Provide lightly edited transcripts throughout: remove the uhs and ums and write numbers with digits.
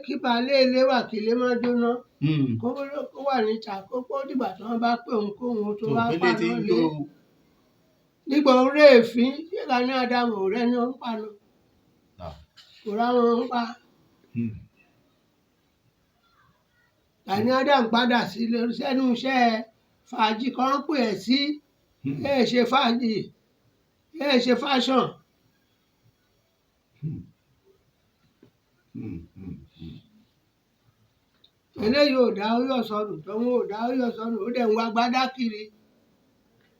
kí baálé ilé wà kí ilé má jóná kó wà níta kó dìgbà tí wọ́n bá pè òun kóhun tó wá paná lé nígbà orí èéfín ṣé Gani Adams ò rẹ́ni ó ń paná kò ráwọn ń pa. Gani Adams padà sẹ́nu iṣẹ́ fàájì kan pè ẹ́ sí ẹ̀ ṣe fàájì ẹ̀ ṣe fashion. Eléyìí ò dá ó yọ̀ sọnù tọ́hún ò dá ó yọ̀ sọnù ó dẹ̀ ń wá gbádá kiri.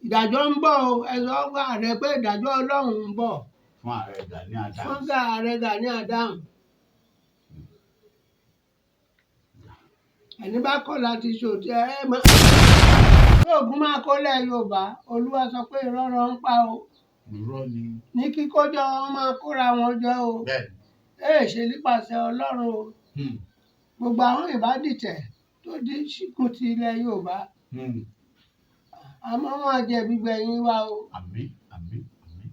Ìdájọ́ ń bọ̀ o ẹ sọ fún ààrẹ pé ìdájọ́ Ọlọ́run ń bọ̀ fún ààrẹ Gani Adams. fún ààrẹ Gani Adams. Ẹni bá kọ̀ láti ṣòtí oògùn máa kólẹ̀ Yorùbá Olúwa sọ pé ìrọ́rọ̀ ń pa o. Irọ́ ni. Ní kíkójọ wọn máa kóra wọn jọ o. Ṣe nípasẹ̀ Ọlọ́run o. Gbogbo àwọn ìbádìtẹ̀ tó di ṣìkún ti ilẹ̀ Yorùbá. Àmọ́ wọn jẹ̀bi gbẹ̀yìn wa o. Àmín àmín àmín.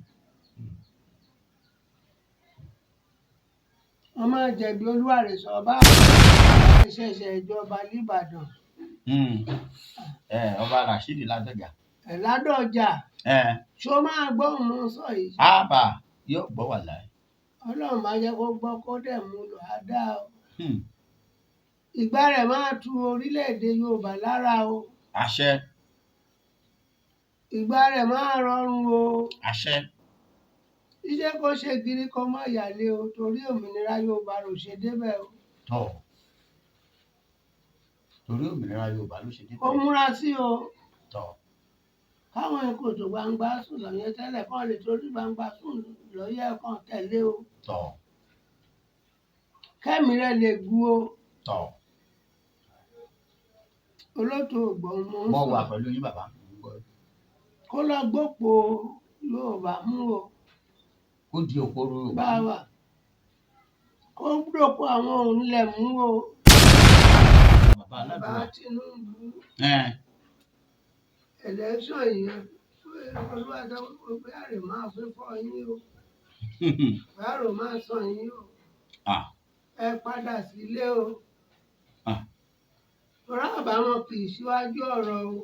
Wọ́n máa jẹ̀bi Olúwàrẹ̀sọ bá ìṣẹ̀ṣẹ̀ ìjọba l'Íbàdàn. Ọba Rashidi Ládọjà. Ládọjà. Ṣó máa gbọ́ òun sọ yìí. Àbá yóò gbọ́ wà láì. Ọlọ́run máa jẹ́ kó gbọ́ kó dẹ̀ mú lò á dá o. Ìgbà rẹ̀ máa tu orílẹ̀-èdè Yorùbá lára o. Àṣẹ. Ìgbà rẹ̀ máa rọrùn o. Àṣẹ. Iṣẹ́ kó ṣe gírí kó má yàlé o torí òmìnira Yorùbá ló ṣe débẹ̀ o. Torí òmìnira Yorùbá ló ṣe débẹ̀. Ó múra sí o. Káwọn ìkòtò gbangba sùn lọ́yẹ tẹ́lẹ̀ kán lè torí gbangba sùn lọ́yẹ kan tẹ̀lé o. Kẹ́mi rẹ̀ lè gu o. Olóòtú ògbọ́n mọ́ ń sọ. Mo wà pẹ̀lú yín bàbá. Kó lọ gbópo Yorùbá mú o. Kó di òpó Yorùbá. Báwa. Kó dòpò àwọn òun lẹ̀ mú o. Bàbá Tinubu. Election yìí Olúwadé pé àrè máa fi fọ́ yín o. Àrò máa sọ yín o. Ẹ padà sílé o. Ọ̀rọ̀ àbámọ̀ kì í síwájú ọ̀rọ̀ o.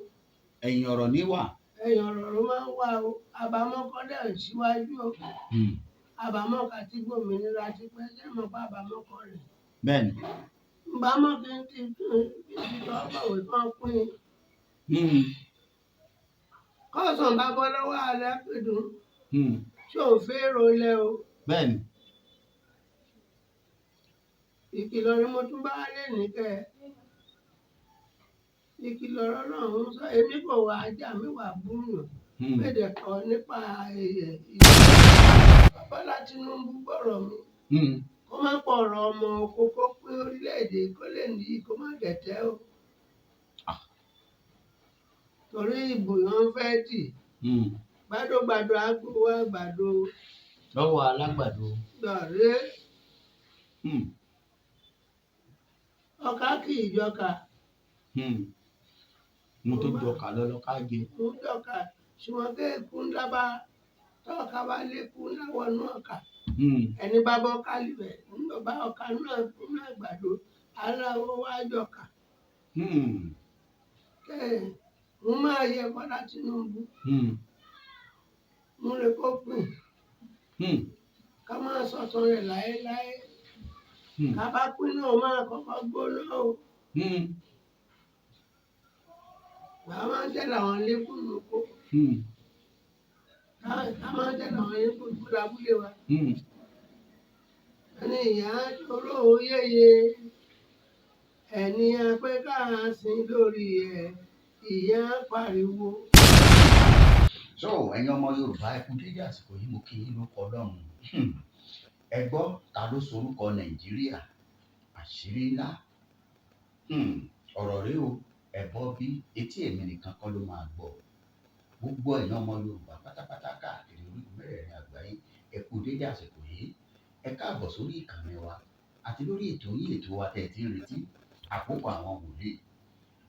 Ẹ̀yìn ọ̀rọ̀ ní wà. Ẹ̀yìn ọ̀rọ̀ ló máa ń wà o. Àbámọ̀ kọ́ dẹ̀ ń síwájú o. Àbámọ̀ kà ti gbòmìnira ti pẹ́ ṣé mo bá àbámọ̀ kọ́ rẹ̀. Bẹ́ẹ̀ni. Àbámọ̀ kì í ti tọ́ bọ̀wé kan pín. Kọ́sàn bá bọ́ lọ́wọ́ alẹ́ pẹ̀dùn. Ṣé ò fẹ́ rolẹ̀ o? Bẹ́ẹ̀ni. Ìkìlọ̀ ni mo tún bá lè ní kẹ́. Ìkìlọ̀ náà ń sọ èmi kò wá ajá mi wà búrùn. Bẹ́ẹ̀ kọ́ nípa Bọ́lá Tinubu gbọ́rọ̀ mi. Kó má pọ̀ ọ̀rọ̀ ọmọ kókó pé orílẹ̀-èdè kó lè ní kó má dẹ̀tẹ́ o. Torí ìbò yẹn fẹ́ dì. Gbàdógbàdó agbowó àgbàdo. Lọ́wọ́ alágbàdo. Gbọ̀rẹ́. Ọkà kì í jọkà. Mo tó jọkà lọ́lọ́ká jẹ. Mo jọkà ṣùgbọ́n kéèkún lábá tọ́ka bá lékún láwọ̀ náà kà. Ẹni bá bọ́ kálíbẹ̀ nígbà bá ọkà náà kún àgbàdo aláwọ̀ wá jọkà. Mo máa yẹ Bọ́lá Tinubu. Mo lè kó pin. Ká máa sọ̀tàn rẹ̀ láéláé. Ká bá pín náà máa kọ́kọ́ gbóná o. Bàbá máa ń tẹ̀lé àwọn lékún lóko. Ká máa ń tẹ̀lé àwọn lékún lóko lábúlé wa. Ẹni ìyá tóró yéye. Ẹni apẹ́ ká sin lórí ẹ̀. Ìyá pariwo. Ẹ̀yin ọmọ Yorùbá ẹ kú dédé àsìkò yìí mo kí yín lórúkọ Ọlọ́run. Ẹ gbọ́ ta ló sorúkọ Nàìjíríà àṣírí ńlá. Ọ̀rọ̀ rèé o ẹ gbọ́ bí etí èmi nìkan kọ́ ló máa gbọ́. Gbogbo ẹ̀yin ọmọ Yorùbá pátápátá káàkiri orígun mẹ́rẹ̀ẹ̀rin àgbáyé ẹ kú dédé àsìkò yìí. Ẹ káàbọ̀ sórí ìkànnì wa àti lórí ètò wa tẹ́ ẹ ti ń retí àkókò àwọn wòlíì.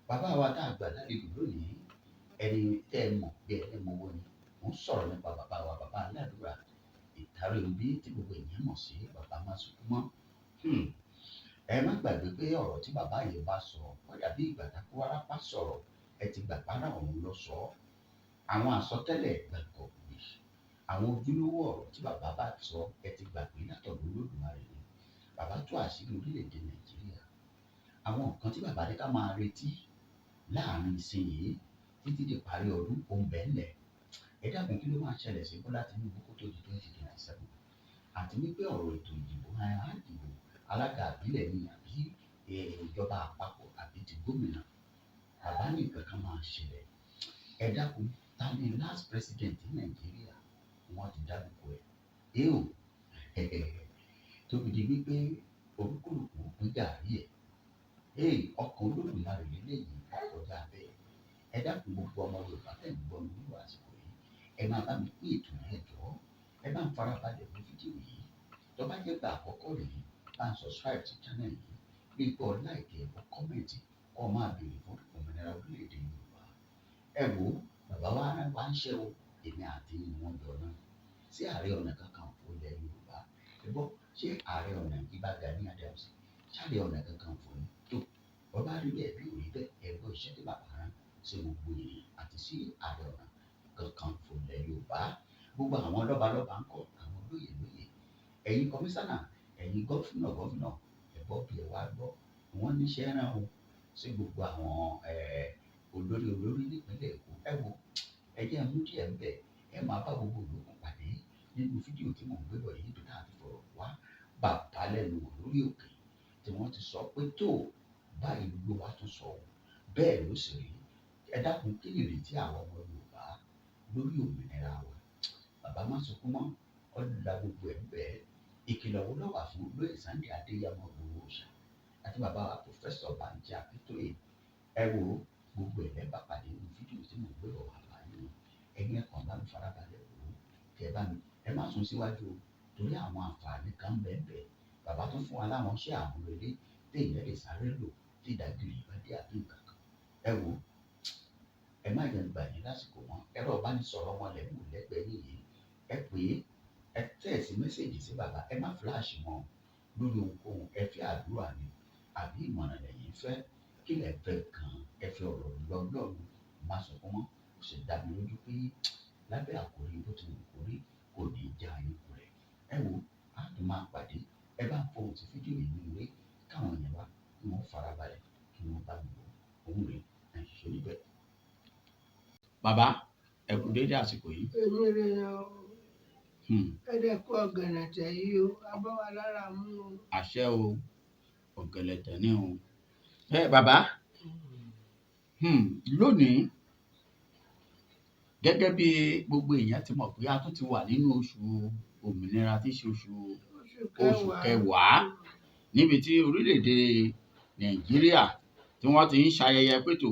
Bàbá wa tá a gbà lálejò lónìí ẹni tẹ́ ẹ mọ̀ bí ẹni mọ̀ wọ́n ni. Mo ń sọ̀rọ̀ nípa bàbá wa bàbá aládùúrà Ìtàrẹ̀ǹbí tí gbogbo èèyàn mọ̀ sí bàbá Másùnmọ́. ẹ má gbàgbé pé ọ̀rọ̀ tí bàbá yẹn bá sọ ó dàbí ìgbà tá kó wárápá sọ̀rọ̀ ẹ ti gbà párá òun lọ sọ àwọn àsọtẹ́lẹ̀ gbàgbọ́ gbé àwọn ojúlówó ọ̀rọ̀ tí bàbá bá sọ ẹ ti gbà pé látọ̀dọ̀ Olódùmarè ni bàbá tú àṣírí orílẹ̀-èdè Nàìjíríà àwọn nǹkan tí bàbá ní ká máa retí láàrin ìsinyìí títí di parí ọdún òun bẹ́ẹ̀lẹ̀ ẹ dákun kí ló máa ṣẹlẹ̀ sí Bọ́lá Tinubu kó tó di 2027 àti wípé ọ̀rọ̀ ètò ìdìbò àdìbò alága àbílẹ̀ ni àbí ìjọba àpapọ̀ àbí ti gómìnà bàbá ní nǹkan kan máa ṣẹlẹ̀ ẹ dákun ta ni last president ní Nàìjíríà wọ́n ti dárúkọ ẹ̀ ò tóbi di wípé olúkúlùkù ń gàrí ẹ̀ ọkàn Olódùmarè lélẹ́yìí ọkọjá bẹ́ẹ̀ ẹ dákun gbogbo ọmọ Yorùbá tẹ̀ ń gbọ́ mi nínú àsìkò yìí ẹ máa bá mi pín ètò yẹn jọ ẹ bá ń farabalẹ̀ fún fídíò yìí tó bá jẹ́ pé àkọ́kọ́ rèé bá ń subscribe sí channel yìí bí kò like ẹ̀ kó comment kó máa béèrè fún òmìnira orílẹ̀-èdè Yorùbá ẹ wo bàbá wa ń ṣe o èmi àti wọn jọ náà sí Ààrẹ Ọ̀nà Kakanfò ilẹ̀ Yorùbá ẹ gbọ́ ṣé Ààrẹ Ọ̀nà Ìbà Gani Adams ṣáàrẹ Ọ̀nà Kakanfò ní tó bàbá rí bẹ́ẹ̀ bí òrí bẹ́ẹ̀ ẹ gbọ́ iṣẹ́ tí bàbá rán sí gbogbo èèyàn àti sí Ààrẹ Ọ̀nà Kakanfò ilẹ̀ Yorùbá gbogbo àwọn lọ́balọ́ba ń kọ́ àwọn lóyè ẹ̀yin kọmíṣánná ẹ̀yin gọ́fúnà ẹ̀gbọ́ bí ẹ wá gbọ́ wọ́n níṣẹ́ rán o sí gbogbo àwọn olórí nípínlẹ̀ Èkó ẹ wo ẹ jẹ́ mú díẹ̀ ń bẹ̀ ẹ máa bá gbogbo olókùn pàdé nínú fídíò tí mò ń gbé bọ̀ yìí bí náà ti fọ̀rọ̀ wá bàbá lẹ́nu lórí òkè tí wọ́n ti sọ pé tó báyìí gbogbo wa tún sọ bẹ́ẹ̀ ló sì rí ẹ dákun kí ni ìrètí àwọn ọmọ Yorùbá lórí òmìnira wa bàbá má sunkún mọ́ ọ̀dà gbogbo ẹ̀ ń bẹ́ẹ̀ ìkìlọ̀ wo ló wà fún olóyè Sunday Adéyẹmọ Ìgbòho Òòṣà àti bàbá wa pòfẹ́sọ̀ Bánjí Akíntóyè ẹ wo gbogbo ẹ̀ lẹ́bà pàdé nínú fídíò tí mo gbé bọ̀ wá báyìí ẹ̀yin ẹ̀kan bá mi farabalẹ̀ wò ó kẹ bá mi ẹ má sún síwájú o torí àwọn àǹfààní kan bẹ́ẹ̀ bàbá tó fún wa láwọn ṣé àmúrelé téèyàn lè sáré lò tí ìdágìrì bá dé àbí nǹkan kan ẹ wo ẹ má yẹn gbà yín lásìkò wọn ẹ̀rọ ìbánisọ̀rọ̀ wọn lẹ́mú lẹ́gbẹ̀ẹ́ yìí ẹ pè é ẹ tẹ̀sí mẹ́sẹ̀gì sí bàbá ẹ má fíláàṣì wọn lórí ohunkóhun ẹ fi àdúrà ni àbí ìmọ̀ràn lẹ́yìn fẹ́ kí lẹ fẹ́ kan ẹ fi ọ̀rọ̀ lọ lọ́rùn má sọ fún wọn kò sì dá mi lójú pé lábẹ́ àkórí bó ti wù kórí kò ní í já yín kulẹ̀ ẹ wo á tún máa pàdé ẹ bá ń fohùn sí fídíò yìí nínú ilé káwọn yẹn wá kí wọ́n farabalẹ̀ kí wọ́n bá mi wò òun rè é ṣe níbẹ̀. bàbá ẹ kú dédé àsìkò yìí. èmi rè é o ẹ̀ẹ́dẹ̀kọ́ ọ̀gẹ̀nẹ̀tẹ̀ yìí o abọ́wá lára mú o. àṣẹ o ọ̀gẹ̀lẹ̀tẹ̀ ní o. bàbá lónìí gẹ́gẹ́ bí gbogbo èèyàn ti mọ̀ pé a tún ti wà nínú oṣù òmìnira tí í ṣe oṣù kẹwàá níbi tí orílẹ̀-èdè Nàìjíríà tí wọ́n ti ń ṣayẹyẹ pẹ̀tò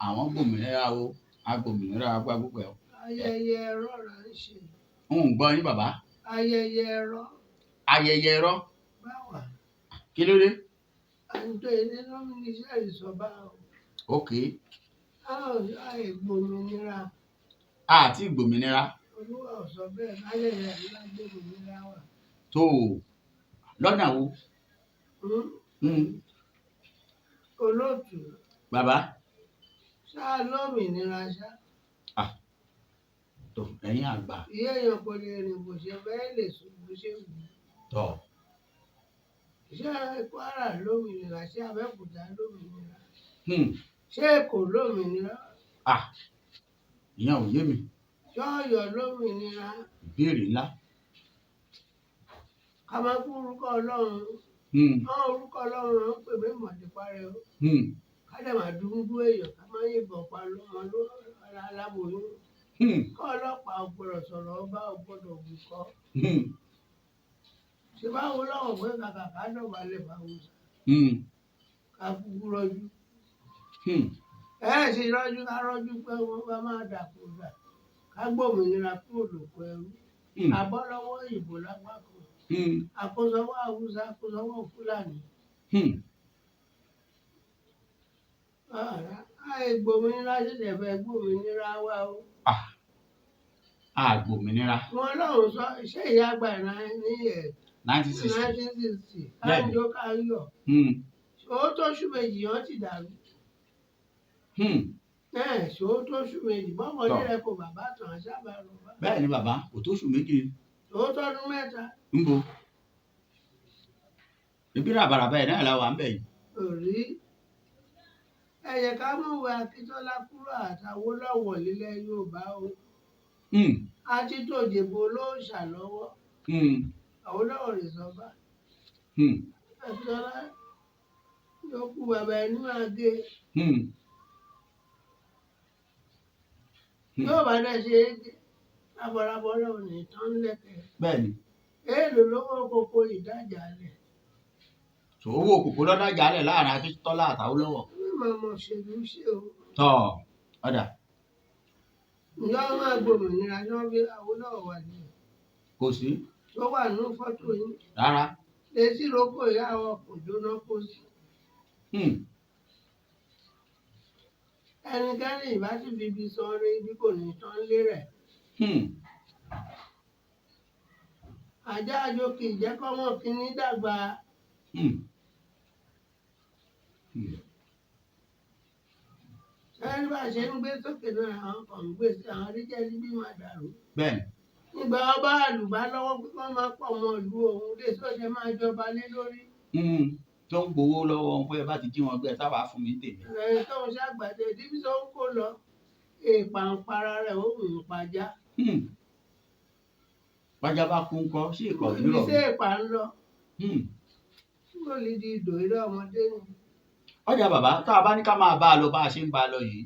àwọn gbòmìnira o agbòmìnira agbá gbogbo ẹ̀. ayẹyẹ ẹ̀rọ là ń ṣe. ń gbọ́ yín bàbá. ayẹyẹ ẹ̀rọ. ayẹyẹ ẹ̀rọ. báwa. kí ló dé. àǹtọ̀ èdè ló ń iṣẹ́ ìsọ̀bá o. ok. àìgbòmìnira. àti ìgbòmìnira. olúwa ò sọ bẹ́ẹ̀ ayẹyẹ ńlá gbòmìnira wà. tó o lọ́nà wo. olóòtú. bàbá. ṣáà lómìnira ṣá. tó ẹ̀yin àgbà. ìyá èèyàn kò lè rìn bó ṣe bẹ́ẹ̀ lè sùn bó ṣe wù ú. tọ́. ṣé Kwara lómìnira ṣé Abẹ́òkúta lómìnira. ṣé Èkó lómìnira. ìyẹn ò yé mi. ṣé Ọ̀yọ́ lómìnira. ìbéèrè ńlá. ká máa kú orúkọ Ọlọ́run. àwọn orúkọ Ọlọ́run ló ń pè mí mọ̀dípárẹ́ o. ká dẹ̀ máa dúdú èèyàn ká máa yìnbọn pa lọ́mọ aláboyún. kọ́ ọlọ́pàá ò gbọ́dọ̀ sọ̀rọ̀ ọba ò gbọ́dọ̀ wù kọ́. ṣé báwo lọ́wọ́ pé kàkà ká dọ̀bálẹ̀ báwo sá. ká kúkú rọ́jú. sì rọ́jú ká rọ́jú pé wọ́n bá máa dàpọ̀ dà ká gbòmìnira kúrò lóko ẹrú. àbọ̀ lọ́wọ́ ìbò lápá kan. àkósọwọ́ Haúsá àkósọwọ́ Fúlàní. àìgbòmìnira ṣẹ̀ṣẹ̀ fẹ́ gbòmìnira wa o. àgbòmìnira. wọn lọ́run sọ ṣé ìyá àgbà náà ní 1960. 1960 Bẹ́ẹ̀ni. káńjó káńyọ̀ ṣòó tó oṣù méjì yẹn ti dàrú ṣòó tó oṣù méjì bọ́mọdé rẹ kò bàbá tàn sábà rò bá. Bẹ́ẹ̀ ni bàbá kò tó oṣù méjì. ṣòó tọdún mẹ́ta. ń bo ibi ràbàràbà ẹ̀ náà la wà ń bẹ̀ yìí. òrí ẹ̀yẹ ká mọ̀wé Akíntọ́lá kúrò àtàwólọ́wọ̀ nílẹ̀ Yorùbá o. àti tòjèbó ló ń ṣàlọ́wọ́ Awólọ́wọ̀ rè sọ́ba. Akíntọ́lá yóò kú bàbá ẹni máa gé. yóò bá dẹ̀ ṣe é gé lábọ̀rábọ̀ náà ní tán lẹ́kẹ̀ẹ́. Bẹ́ẹ̀ni. èèlò lówó kókó ìdájà lẹ̀. owó kòkó lọ́dọ̀ jalè láàrin Akíntọ́lá àtàwólọ́wọ̀. mọ̀mọ́ ṣèlú ṣe o. tọ́ ọ̀dà. ǹjọ́ máa gbòmìnira ní wọ́n fi Awólọ́wọ̀ wà ní. kò sí. tó wà ní fọ́tò yín. rárá. létí roko ìyá àwọn kò jóná kó sí. ẹnikẹ́ni ìbá ti fi ibi sanre ibi kò ní tán lé rẹ̀. ajá àjò kì í jẹ́ kọ́mọ kínní dàgbà. ẹni bá ṣe ń gbé sókè náà àwọn kan ń gbé sí àwọn oríjẹ́ níbí máa dàrú. Bẹ́ẹ̀ni. nígbà ọba àlùbá lọ́wọ́ pé wọ́n máa pọ̀ mọ́ ìlú òun lè sọ́jẹ́ máa jọba lé lórí. tó ń gbowó lọ́wọ́ wọn bóyá bá ti jí wọn gbé ẹ sábà fún mi tèmi. ẹ̀rẹ̀ tó ń ṣàgbàdo ìdíbí tó ń kó lọ ìpàǹpara rẹ̀ ó ń pajá. pàjá bá kú ńkọ́ sí ìkọ̀ nírọ̀. ibi tí ìpà ń lọ. ó lè di ìdò ilé ọmọdé ni. ọjà bàbá tá a bá ní ká máa bá a lọ bá a ṣe ń bá a lọ yìí.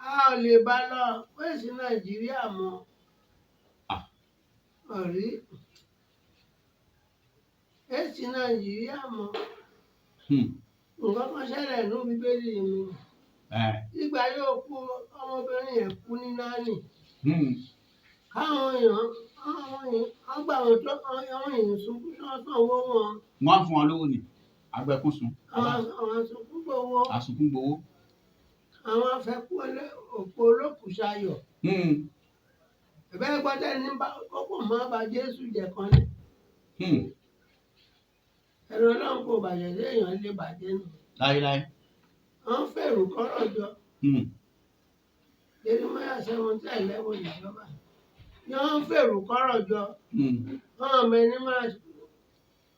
a ò lè bá lọ pèsè Nàìjíríà mọ́. ọ̀rí èsì Nàìjíríà mọ́. nǹkan kan ṣẹlẹ̀ ní Bíbélì mi. ìgbà yóò kú ọmọbìnrin yẹn kú ní Náánì. káwọn èèyàn wọ́n gbà wọ́n tó àwọn èèyàn sunkún sọ́sọ́ owó wọn. wọ́n á fún wọn lówó ni agbẹ̀kúnsùn. àwọn sunkún gbowó. àsunkún gbowó. àwọn afẹ́kú òpó olókùúṣayọ̀. ìbẹ́ gbọ́dọ̀ ní kókò máa ba Jésù jẹ kan ní. ẹ̀rọ Ọlọ́run kò bàjẹ́ sí èèyàn lè bàjẹ́ nù. láíláí. wọ́n fèrò kọ́rọ̀ jọ. Jeremiah 7:11 ìjọba. ni wọ́n fèrò kọ́rọ̀ jọ. wọ́n ọmọ ẹni máa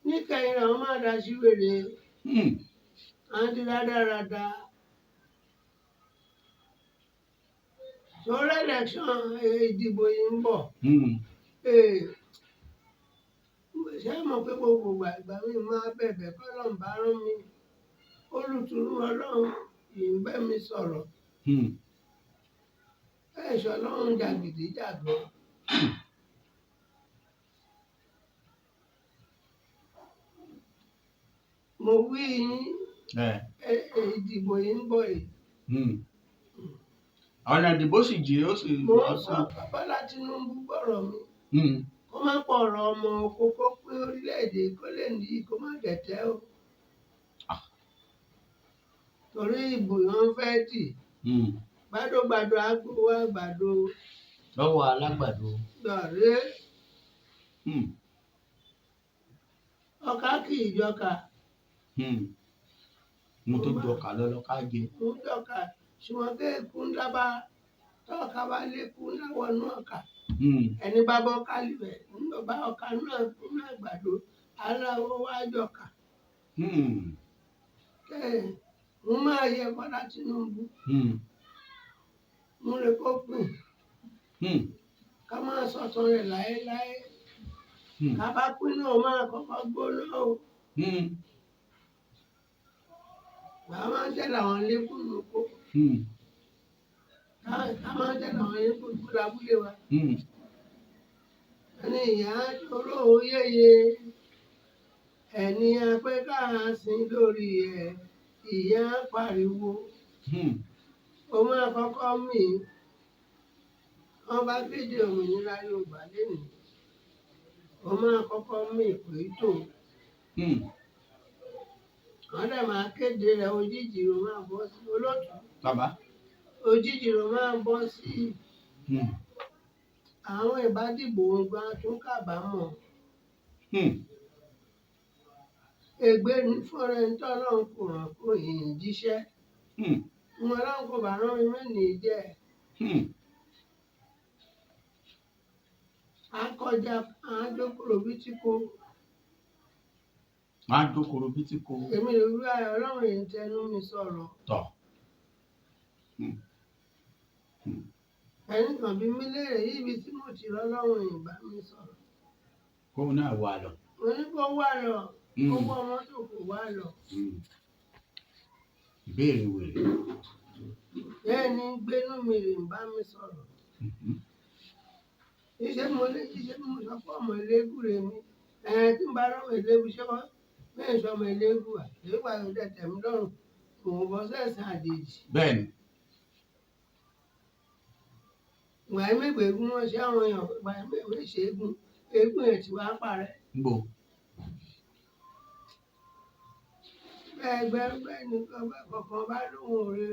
níkẹyìn rẹ̀ wọ́n máa dá sí wèrè. àwọn ti rádaràda. sọ̀rọ̀ election ìdìbò yìí ń bọ̀. ṣé mọ̀ pé gbogbo ìgbà mi máa bẹ̀bẹ̀ kọ́lọ́n bá rán mi olùtùnú Ọlọ́run yìí ń bẹ́ mi sọ̀rọ̀. ẹ̀ṣọ́ Ọlọ́run jàgídíjàgan. mo wí yín ìdìbò yìí ń bọ̀ yìí. ọ̀nà ìdìbò sì jì ó sì. mo sọ Bọ́lá Tinubu gbọ́rọ̀ mi. kó má pọ̀ ọ̀rọ̀ ọmọ oko kó pín orílẹ̀-èdè kó lè ní kó má dẹ̀tẹ́ o. torí ìbò yẹn fẹ́ dì. gbàdógbàdó agbowó àgbàdo. lọ́wọ́ alágbàdo. dọ̀rẹ́. ọkà kì í jọkà. mo tó jọkà lọ́lọ́ká jẹ. mo jọkà ṣùgbọ́n kéèkún dábà tọ́ka bá lékún láwọn náà kà. ẹni bá bọ́ kálí rẹ̀ ńlọ bá ọkà náà kún àgbàdo aláwọ̀ wá jọkà. mo máa yẹ Bọ́lá Tinubu. mo lè kó pin. ká máa sọ̀tàn rẹ̀ láéláé. ká bá pín náà máa kọ́kọ́ gbóná o. bàbá máa ń tẹ̀lé àwọn lékún lóko. ká máa ń tẹ̀lé àwọn lékún lóko lábúlé wa. ẹni ìyá tóró yéye ẹni apẹ́ ká sin lórí ẹ̀ ìyá pariwo. ó máa kọ́kọ́ mì. wọ́n bá kéde òmìnira Yorùbá lénìí. ó máa kọ́kọ́ mì pé tó. wọ́n dẹ̀ máa kéde rẹ̀ òjijì ló máa bọ́ sí olóòtú. bàbá. òjijì ló máa bọ́ sí. àwọn ìbádìbò gbọ́n tún kábàámọ̀. ègbé ní fún ẹni tí Ọlọ́run kò rán kó yìí jíṣẹ́. Mo Ọlọ́run kò bá rán mi mẹ́ni jẹ́. À ń kọjá, à ń dókòrò bí tí kò. Wọ́n á dókòrò bí tí kò. Èmi lè wí ayọ̀ Ọlọ́run yìí tẹnu mi sọ̀rọ̀. Tọ̀. Ẹni kan bí mi léèrè yìí ibi tí mo ti rọ́ Ọlọ́run yìí bá mi sọ̀rọ̀. Kóun náà wà lọ. Mo ní kó wà lọ. Kó wọ mọ́tò kó wà lọ. Ìbéèrè wèrè. Bẹ́ẹ̀ ni gbénú mi rè ń bá mi sọ̀rọ̀. Iṣẹ́ mo sọ fún ọmọ elégùrè mi. Tí n bá rọ́mọ elégù ṣé wọ́n bẹ́ẹ̀ sọ ọmọ elégù à. Èyí wà ló dẹ̀ tẹ̀mí lọ́rùn. Kò bọ́ sẹ́sìn àjèjì. Bẹ́ẹ̀ni. Ìgbà yẹn mẹ́gbẹ̀ẹ́ eégún wọn ṣé àwọn èèyàn ìgbà yẹn mẹ́gbẹ̀ẹ́ ṣe eégún. Eégún yẹn ti wá parẹ́. Nbò. Ẹgbẹ́ ni kọ̀ọ̀kan bá lóhùn òre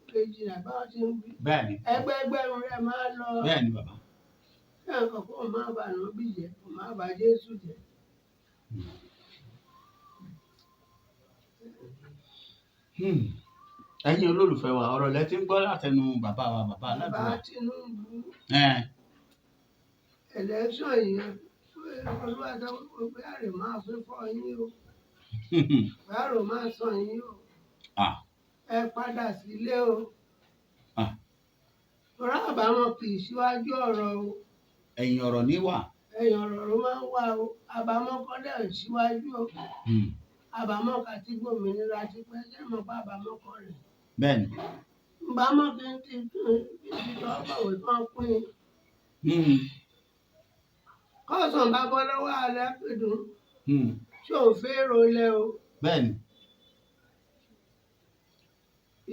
kejì náà bá ti ń wí. Bẹ́ẹ̀ni. Ẹgbẹ́rún rẹ̀ máa lọ. Bẹ́ẹ̀ni bàbá. Kí ẹ̀kọ́ kó máa bà nù bí jẹ́, kó máa bà Jésù jẹ́. Ẹ̀yin olólùfẹ́ wa ọ̀rọ̀ lẹ ti ń gbọ́ látẹnu bàbá wa bàbá aládùúgbò. Bàbá Tinubu. Election yìí Olúwa sọ pé àrè máa fi fọ́ yín o. Àrò máa sọ yín o. Ẹ padà sílé o. Ọ̀rọ̀ àbámọ̀ kì í síwájú ọ̀rọ̀ o. Ẹ̀yìn ọ̀rọ̀ ní wà. Ẹ̀yìn ọ̀rọ̀ ló máa ń wà o. Àbámọ̀ kọ́dà síwájú o. Àbámọ̀ kàtí gbòmìnira ti pẹ́ sẹ́mọ̀ bá àbámọ̀ kọ́ rẹ̀. Bẹ́ẹ̀ni. Ìbámọ̀ kí n ti tọ́ bọ̀wé kan pín. Kọ́sàn bá bọ́ lọ́wọ́ alẹ́ pẹ̀dùn. Ṣé ò fẹ́ rolẹ̀ o? Bẹ́ẹ̀ni.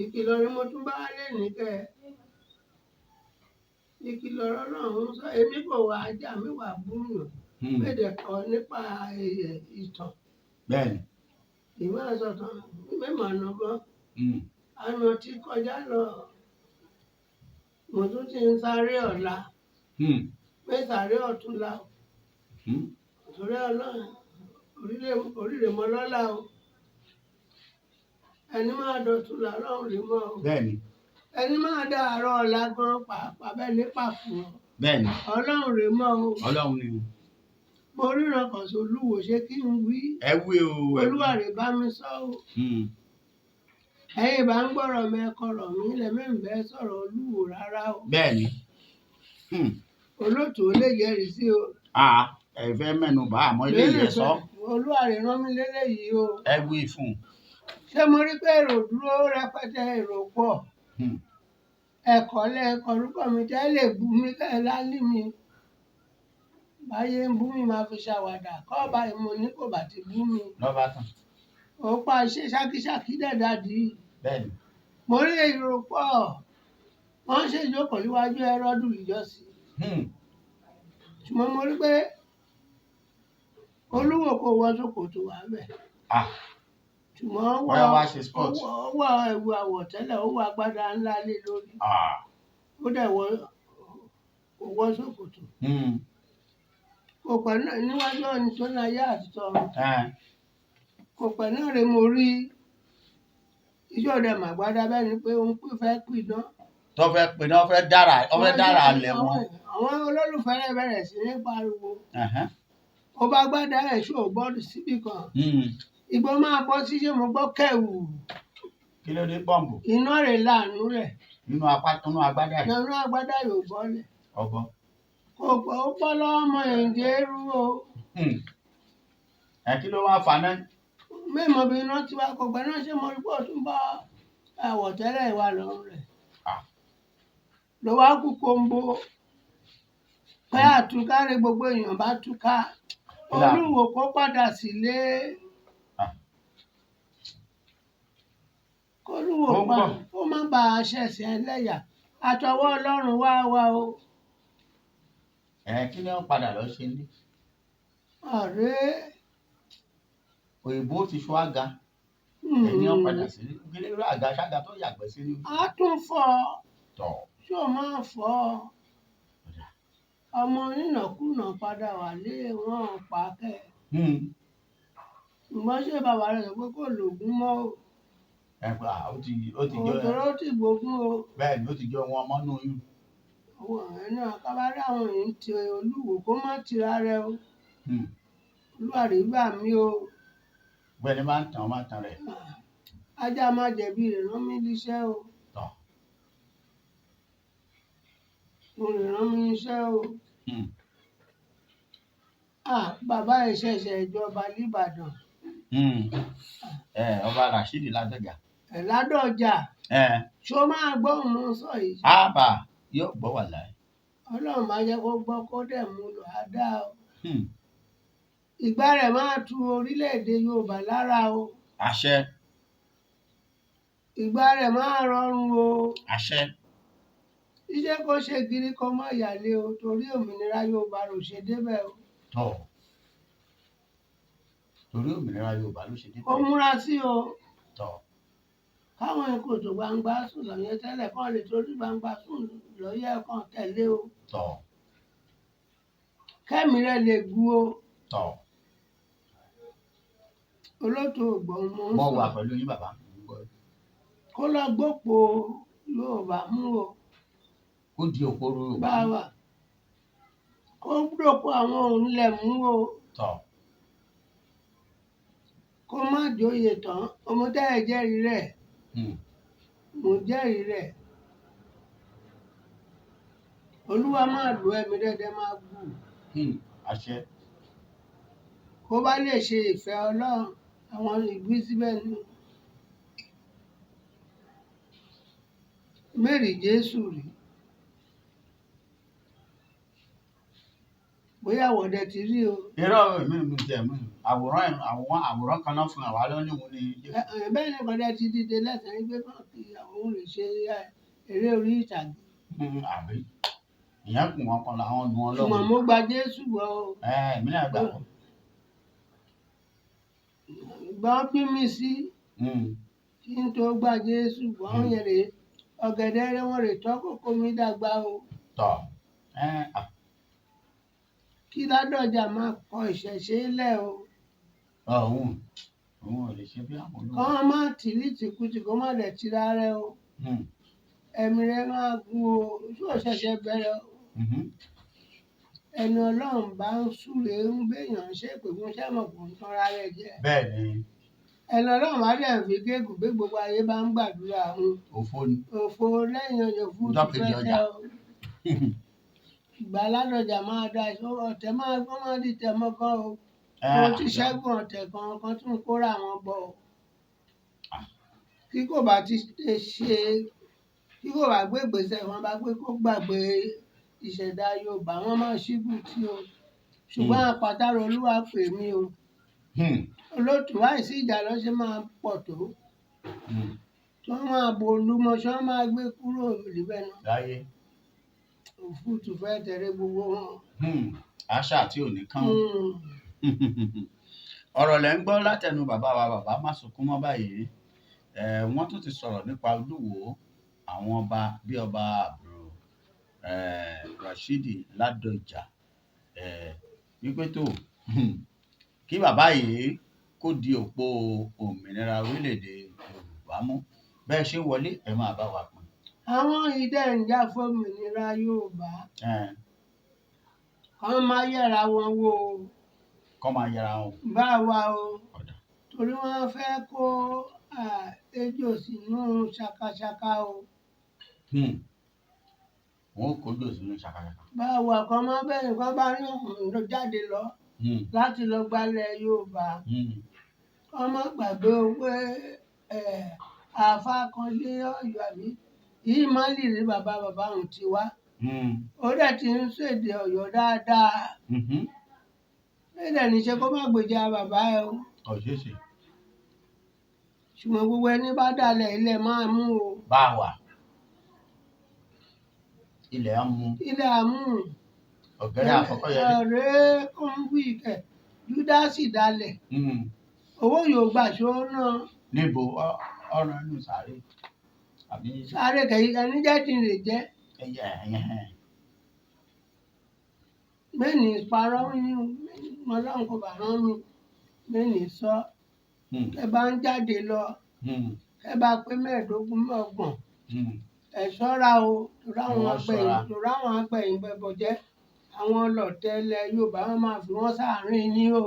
Ìkìlọ̀ ni mo tún bá lè ní kẹ́. Ìkìlọ̀ Ọlọ́run sọ èmi kò wá ajá mi wà búyàn. Pédè kọ nípa ìtàn. Bẹ́ẹ̀ni. Ìwé àsọtàn mímọ̀ ọ̀nà gan. Àná tí kọjá lọ. Mo tún ti ń sáré ọ̀la. Pé sáré ọ̀túnla. Torí Ọlọ́run oríire mọ́ lọ́la o. Ẹni máa dọ̀túnla Ọlọ́run rí mọ́ o. Bẹ́ẹ̀ni. Ẹni máa dá àárọ̀ ọ̀la gan pàápàá bẹ́ẹ̀ ní pàfùrọ̀. Bẹ́ẹ̀ni. Ọlọ́run rí mọ́ o. Ọlọ́run ni. Mo ríran kàn sí Olúwo ṣé kí n wí. Ẹ wí o. Olúwa rè bá mi sọ o. Ẹ̀yin bá ń gbọ́rọ̀ mi ẹ̀kọ́rọ̀ mi lẹ́mí ń bẹ́ sọ̀rọ̀ Olúwo rárá o. Bẹ́ẹ̀ni. Olóòtú ó lè jẹ́rìí sí o. Ẹ fẹ́ mẹ́nu bà àmọ́ ilé yẹn sọ. Olúwa rè rán mi lélẹ́yìí o. Ẹ wí fún un. Ṣé mo rí pé èrò dúró rẹpẹtẹ èrò pọ̀? Ẹ̀kọ́ lẹ́ẹ̀kọ́ orúkọ mi jẹ́ lè bú mi kẹ́ lálí mi. Báyé ń bú mi máa fi ṣàwàdà. Kọ́ bá mo ní kò bá ti bú mi. Lọ́ba tán. Ó pa iṣẹ́ ṣákíṣákí dẹ̀dàdì. Bẹ́ẹ̀ni. Mo rí èrò pọ̀. Wọ́n ṣe ìjókòó níwájú Hẹ́rọ́dù ìjọsìn. Ṣùgbọ́n mo rí pé Olúwo kò wọ ṣòkòtò wá bẹ̀. Ṣùgbọ́n ó wọ ẹ̀wù àwọ̀tẹ́lẹ̀ ó wọ agbádá ńlá lé lórí. Ó dẹ̀ kò wọ ṣòkòtò. Kò pẹ́ náà níwájú ọ̀nì tó ní ayé àti tọ̀run. Kò pẹ́ náà rè mo rí iṣẹ́ ọ̀dẹ màgbádá bẹ́ẹ̀ ni pé òun fẹ́ pidán. Tó fẹ́ pidán ó fẹ́ dára alẹ̀ wọn. Àwọn olólùfẹ́ rẹ̀ bẹ̀rẹ̀ sí ní pariwo. Ó bá gbádá ẹ̀ ṣó bọ́ọ̀lù síbì kan. Ìgbọ́ máa bọ́ sí ṣé mo gbọ́ kẹ̀wù. Kí ló dé pọ́ǹpù? Iná rẹ̀ láàánú rẹ̀. Nínú agbádá yìí. Nínú agbádá yóò bọ́lẹ̀. Ọgbọ́n. Kò pọ̀ ó bọ́ lọ́wọ́ ọmọ ẹ̀ǹdẹ́ rú o. Kí ló wá fa náà? Mẹ́mọ̀ bí iná ti wá kọ̀gbẹ́ náà ṣé mo rí pọ̀ tún bá àwọ̀tẹ́lẹ̀ ìwà lọ́rùn rẹ̀. Ló wá kú kóńbó. Pé àtúkárẹ gbogbo èèyàn bá túká. Olúwo kó padà sílé. Kólúwo pa ó má ba ṣẹ̀ṣẹ̀ ẹlẹ́yà. Àtọwọ́ Ọlọ́run wá o. Kí ni wọ́n padà lọ ṣe ní? Ọ̀rẹ́. Òyìnbó ti ṣọ́ àga. Ẹni wọ́n padà sí ilé àga ṣága tó yàgbẹ́ sí ní. A tún fọ́. Tọ̀. Ṣé o máa fọ́? Ọmọ onínàkúnà padà wà lé wọn pa kẹ́. ṣùgbọ́n ṣé bàbá rẹ̀ sọ pé kò lògùn mọ́ o. Ẹgbà ó ti jọ Òtòrò ó ti gbógun o. bẹ́ẹ̀ ni ó ti jọ wọn mọ́nú yín. Àwọn ọ̀rẹ́ náà kábàárẹ̀ àwọn èèyàn ti Olúwo kó má tira rẹ o. Olúwarẹ̀ gbà mí o. Gbẹ̀ni máa ń tàn máa tàn rẹ̀. Ajá máa jẹ̀bi rẹ̀ rán mi níṣẹ́ o. Tọ̀. Mo lè rán mi níṣẹ́ o. Bàbá ìṣẹ̀ṣẹ̀ ìjọba l'Íbàdàn. Ọba Rashidi Ládọjà. Ládọjà. Ṣó máa gbọ́ òun sọ yìí. Àbá yóò gbọ́ wà láì. Ọlọ́run máa jẹ́ kó gbọ́ kó dẹ̀ mú lò á dá o. Ìgbà rẹ̀ máa tu orílẹ̀-èdè Yorùbá lára o. Àṣẹ. Ìgbà rẹ̀ máa rọrùn o. Àṣẹ. Iṣẹ́ kó ṣe gírí kó má yàlé o torí òmìnira Yorùbá ló ṣe débẹ̀ o. Tọ̀. Torí òmìnira Yorùbá ló ṣe débẹ̀. Ó múra sí o. Tọ̀. Káwọn kòtò gbangba sùn lọ́yẹ́ tẹ́lẹ̀ kán lè torí gbangba sùn lọ́yẹ́ kan tẹ̀lé o. Tọ̀. Kẹ́mi rẹ̀ lè gu o. Tọ̀. Olóòtú ògbọ́n mo ń sọ. Mo wà pẹ̀lú yín bàbá. Kó lọ gbópo Yorùbá mú o. Ó di òpó Yorùbá. Báwa. Kó dòpò àwọn òǹlẹ̀ mú o. Tọ̀. Kó má jóye tán ọmọdé ẹ̀ jẹ́rìí rẹ̀. Mo jẹ́rìí rẹ̀. Olúwa máa lò ẹ̀mí dẹ́dẹ́ máa gbù. Àṣẹ. Kó bá lè ṣe ìfẹ́ Ọlọ́run àwọn ìgbí síbẹ̀ ni. Mary Jésù rí. Bóyá wọ̀dẹ ti rí o. Irọ́ mi jẹ́ mi. Àwòrán kan náà fún àwa lónìí wọn ni. Bẹ́ẹ̀ ni wọ̀dẹ ti dìde lẹ́sẹ̀ gbé kan kí àwọn lè ṣe eré orí ìtàgé. Àbí ìyẹn kùn wọn kan làwọn nu Ọlọ́run. Ṣùgbọ́n mo gba Jésù gbọ́ o. Èmi náà gbà wọ́n. Gbọ́n bí mi sí. Kí n tó gba Jésù gbọ́n yẹn rè ọ̀gẹ̀dẹ̀ rẹ̀ wọ́n rè tọ́ kókó mi dàgbà o. Tọ̀. Kí Ládọjà máa kọ ìṣẹ̀ṣe lẹ̀ o. Òun ò lè ṣe bí àwọn olóògùn. Kọ́ má tìlí tìkútì kó má dẹ̀ tira rẹ o. Ẹ̀mí rẹ̀ máa gun o. Ojú ọ̀ṣẹ̀ṣẹ̀ bẹ̀rẹ̀ o. Ẹni Ọlọ́run bá ń súre ń gbéyàn ṣe pé fún sẹ́mọ̀ kò ń tanra rẹ̀ jẹ. Bẹ́ẹ̀ ni. Ẹni Ọlọ́run bá dẹ̀ fi gégùn bí gbogbo ayé bá ń gbàdúrà òun. Òfo ni. Òfo lẹ́yìn ọjọ́ fún ìfẹ́fẹ́ o. Ìgbà Ládọjà máa da ọ̀tẹ̀ máa di tẹ̀ mọ́kàn o. Mo ti ṣẹ́gun ọ̀tẹ̀ kan tún kóra wọn bọ̀ o. Kí kò bá ti ṣe kí kò bá gbé ìgbésẹ̀ wọn bá pé kó gbàgbé ìṣẹ̀dá Yorùbá wọn máa ṣíbù tí o. Ṣùgbọ́n àpàtàrọ̀ Olúwa pè mí o. Olóòtú àìsí ìjà lọ ṣe máa pọ̀ tó. Tí wọ́n máa bo Olúmọṣọ́ wọ́n máa gbé kúrò níbẹ̀ náà. Láyé. Òfútù fẹ́ tẹ̀lé gbogbo wọn. Àṣà tí ò ní kán. Ọ̀rọ̀ lẹ́ ń gbọ́ látẹnu bàbá wa bàbá Másunkún mọ́ báyìí. Wọ́n tún ti sọ̀rọ̀ nípa Olúwo àwọn ọba bí ọba àbúrò Rashidi Ládọjà wípé tó kí bàbá yìí kó di òpó òmìnira orílẹ̀-èdè Yorùbá mú bẹ́ẹ̀ ṣe wọlé ẹ máa bá wa pín. Àwọn ìdẹ́ ń jà fún òmìnira Yorùbá. Kán máa yẹra wọn wò o. Kán máa yẹra wọn. Bá wa o. Torí wọ́n fẹ́ kó ejò sínú ṣakaṣaka o. Wọ́n kó ejò sínú ṣakaṣaka. Bá wa kan máa bẹ̀rẹ̀ kán bá ní ọ̀hún jáde lọ láti lọ gbálẹ̀ Yorùbá. Kán má gbàgbé pé àáfàá kan dé Ọ̀yọ́ àbí yìí má lè rí bàbá òun ti wá. Ó dẹ̀ ti ń ṣèdè Ọ̀yọ́ dáadáa. Bẹ́ẹ̀ ni ṣe kó má gbèjà bàbá ẹ o. Ọ̀ṣẹ̀ṣẹ̀. Ṣùgbọ́n gbogbo ẹni bá dalẹ̀ ilẹ̀ máa mú o. Bá wà. Ilẹ̀ á mú. Ilẹ̀ á mú. Ọ̀gẹ́rẹ́ àkọ́kọ́ yẹn. Ọ̀rẹ́ kò ń wí kẹ̀ Júdásì dalẹ̀. Owó yóò gbà ṣó náà. Níbo ọ̀rọ̀ inú sàárè. Sáré kẹ̀yìn ẹni jẹ́ ti lè jẹ́. Mẹ́ni parọ́ ní Ọlọ́run kò bá rán mi. Mẹ́ni sọ ẹ bá ń jáde lọ ẹ bá pé 15 ọgbọ̀n ẹ ṣọ́ra o torí àwọn agbẹ̀yìn bẹbọjẹ́ àwọn ọlọ̀tẹ̀ ilẹ̀ Yorùbá wọn máa fi wọ́n sáàárín yín o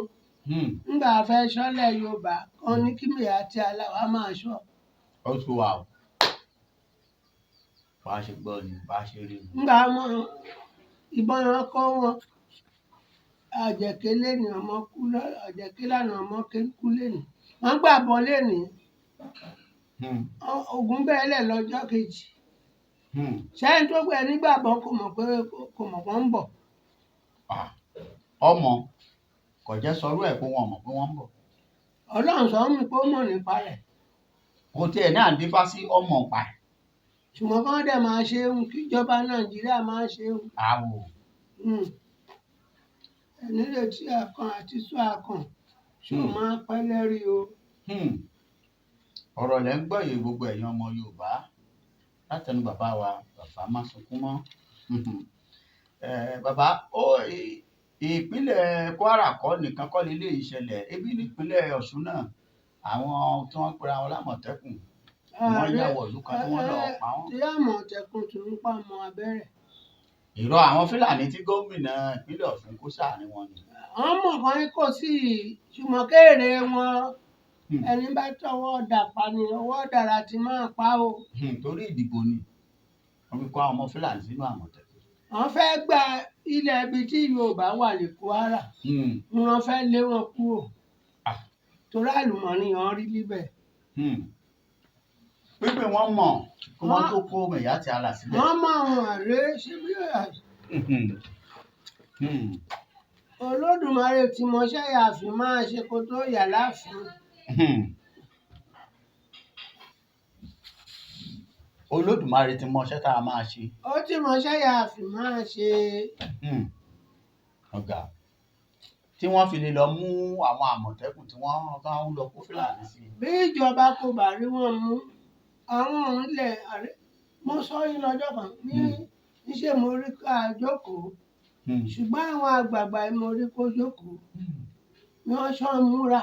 nígbà fẹ́ ṣọ́lẹ̀ Yorùbá kan ní kí Mèyí àti Aláwa máa ṣọ́. ó tún wà o bá a ṣe gbọ́ ni bá a ṣe rí ni. nígbà wọn ìbọn wọn kọ́ wọn àjẹké lẹ́nu ọmọ kú àjẹké lánàá ọmọ kú lẹ́nu wọ́n gbà bọ́ lẹ́nu ogun bẹ́ẹ̀lẹ̀ lọ́jọ́ kejì ṣẹ́yìn tó gbẹ nígbàgbọ́ kò mọ̀ pé ń bọ̀. ọmọ kò jẹ́ sọrú ẹ̀ pé wọ́n mọ̀ pé wọ́n ń bọ̀. Ọlọ́run sọ mí pé ó mọ̀ nípa rẹ̀. kò tiẹ̀ náà dífá sí ọmọ pa ẹ̀. ṣùgbọ́n kí wọ́n dẹ̀ máa ṣe ohun kíjọba Nàìjíríà máa ṣe ohun. àwò. ẹni lè tí àkàn àti sọ àkàn ṣó máa pẹ́ lẹ́rìí o. ọ̀rọ̀ lẹ́ ń gbọ́ yìí gbogbo ẹ̀yin ọmọ Yorùbá látẹnu bàbá wa bàbá Másunkúnmọ́. bàbá ìpínlẹ̀ Kwara kọ́ nìkan kọ́ lè lè ìṣẹ̀lẹ̀ ebi nípínlẹ̀ Ọ̀ṣun náà àwọn tí wọ́n pera wọn lámọ̀tẹ́kùn wọ́n yà wọ̀ lùkọ́ tí wọ́n lọ pa wọ́n. tí àmọ̀tẹ́kùn tó ń pa ọmọ abẹ́rẹ́. ìrọ̀ àwọn Fúlàní tí gómìnà ìpínlẹ̀ Ọ̀ṣun kó sáàrin wọn ni. àwọn mọ̀ kan kò sí ṣùgbọ́n kéèrè wọn ẹni bá tọwọ́ dàpá ni ọwọ́ dára ti máa pa o. torí ìdìbò ni wọ́n fi kó àwọn ọmọ Fúlàní sínú àmọ̀tẹ́kùn. wọ́n fẹ́ gba ilẹ̀ ibi tí Yorùbá wà ní Kwara wọ́n fẹ́ lé wọn kúrò torí àlùmọ́ọ́nì wọn rí níbẹ̀. pípé wọ́n mọ̀ kí wọ́n tó kó Mèyí àti Aláà sílẹ̀. wọ́n mọ̀ àwọn àrẹ ṣé bí Olódùmarè tí mọṣẹ́ yààfin máa ṣe kó tó yà láàfin. Olódùmarè ti mọṣẹ́ tá a máa ṣe. ó ti mọṣẹ́ yààfin máa ṣe. ọ̀gá tí wọ́n fi lè lọ mú àwọn àmọ̀tẹ́kùn tí wọ́n ń lọ kó Fúlàní sí. bí ìjọba kò bá rí wọn mú àwọn òǹlẹ̀ mo sọ yín lọ́jọ́ kan ní iṣẹ́ mo rí ká jókòó ṣùgbọ́n àwọn àgbààgbà mo rí kó jókòó ni wọ́n ṣọ́ múra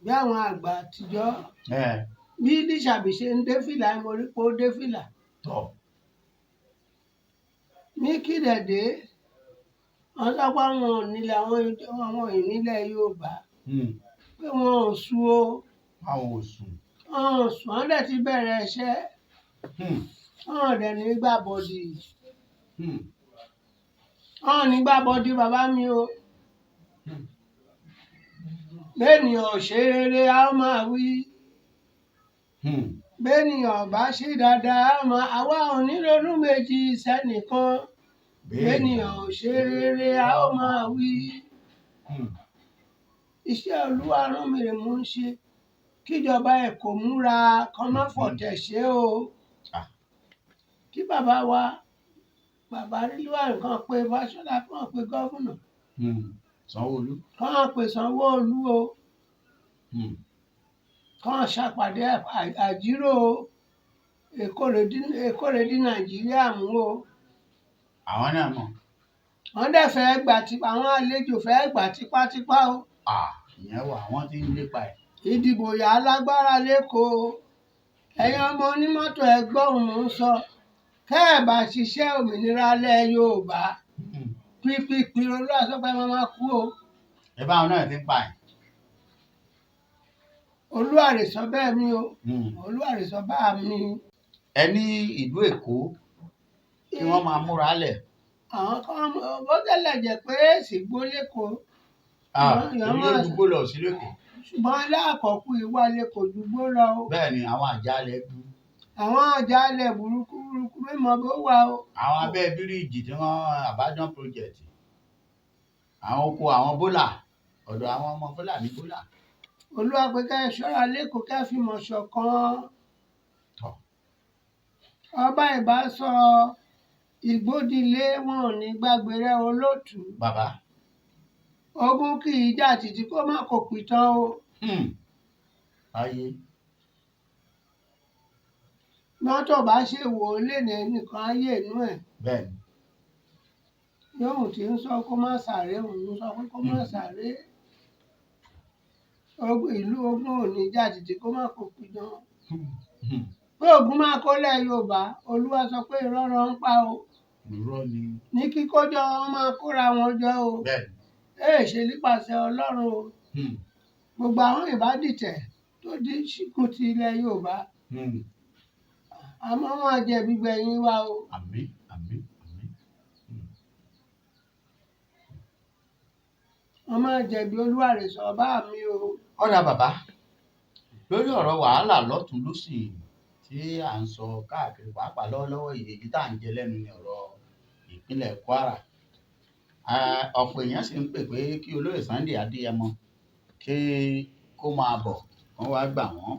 bí àwọn àgbà àtijọ́ bí Lísàbí ṣe ń dé fìlà mo rí kó dé fìlà ní kídẹ̀dẹ́ wọ́n sọ pé àwọn onílẹ̀ àwọn ìnílẹ̀ Yorùbá pé wọn ò sùn o. àwọn ò sùn. wọ́n dẹ̀ ti bẹ̀rẹ̀ iṣẹ́ wọ́n dẹ̀ ní gbàbọ̀dì wọ́n ní gbàbọ̀dì bàbá mi o. bẹ́ẹ̀nìyàn ṣe rere a ó máa wí bẹ́ẹ̀nìyàn bá ṣe dáadáa a máa àwa ò ní ronú méjì sẹ́nìkan bẹ́ẹ̀nìyàn ṣe rere a ó máa wí. iṣẹ́ Olúwa rán mi rè mú ń ṣe kíjọba Èkó múra kan má fọ̀tẹ̀ ṣe o. kí bàbá wa bàbá Rilwan kan pé Fáṣọlá kan pé gọ́vùnà Sanwó-Olú kan pé Sanwó-Olú o kan ṣàpàdé àjírò Èkórèdí Nàìjíríà mú o. àwọn náà mọ̀. wọ́n dẹ̀ fẹ́ gbà tipa àwọn àlejò fẹ́ gbà tipátipá o. ìyẹn wà wọ́n ti ń lépa ẹ̀. ìdìbò yà á lágbára lẹ́kọ̀ọ́ ẹ̀yin ọmọ onímọ́tò ẹgbọ́n mò ń sọ kẹ́ ẹ̀ bá ṣiṣẹ́ òmìnira lẹ̀ Yorùbá pípípí Olúwa sọ pé wọ́n máa kú o. ẹ bá wọn náà ti ń pa ẹ̀. Olúwarè sọ bẹ́ẹ̀ mi o. Olúwarè sọ bá mi. ẹ ní ìlú Èkó kí wọ́n máa múra lẹ̀. àwọn kan bó tẹ́lẹ̀ jẹ́ pé èsìgbó lẹ́kọ̀ọ́. ilé gbogbo lọ sí lẹ́kọ̀ọ́. ṣùgbọ́n aláàkọ́kù ìwà lẹ́kọ̀ọ́ dùgbò lọ o. bẹ́ẹ̀ ni àwọn àjálẹ̀ bú. àwọn àjálẹ̀ burúkú mímọ́ bó wà o. àwọn abẹ́ bíríìjì tí wọ́n Àbádàn project àwọn oko àwọn bólà ọ̀dọ̀ àwọn ọmọ Fúlàní bólà. Olúwa pé ká ẹ ṣọ́ra lẹ́kọ̀ọ́ ká fi mọ̀ ṣọ̀kan. ọba ìbá sọ ìgbódìlé wọn ò ní gbàgbé rẹ olóòtú. bàbá. ogun kì í jà títí kó má kò pìtàn o. ayé. mọ́tò bá ṣe wò ó lè ní nìkan ayé inú ẹ̀. bẹ́ẹ̀ni. yóò tí ń sọ kó má sáré òun sọ pé kó má sáré. ìlú Ògùn ò ní jà títí kó má kó pidán. Pé Ògùn máa kólẹ̀ Yorùbá, Olúwa sọ pé irọ́ ń pa o. Irọ́ ni. Ní kíkójọ wọn máa kóra wọn jọ o. Bẹ́ẹ̀ni. Ṣe nípasẹ̀ Ọlọ́run o. Gbogbo àwọn ìbádìtẹ̀ tó di ṣìkún ti ilẹ̀ Yorùbá. Àmọ́ wọn jẹ̀bi gbẹ̀yìn wa o. Àmín, àmín, àmín. Wọ́n máa jẹ̀bi Olúwarẹ̀ sọ bá mi o. Ọ̀dà bàbá, lórí ọ̀rọ̀ wàhálà lọ́tùn lósì tí à ń sọ káàkiri pàápàá lọ́wọ́lọ́wọ́ èyí tá à ń jẹ lẹ́nu ní ọ̀rọ̀ ìpínlẹ̀ Kwara. Ọ̀pọ̀ èèyàn sì ń pè pé kí olóyè Sunday Adéyẹmọ kí kó máa bọ̀ wọ́n wá gbà wọ́n.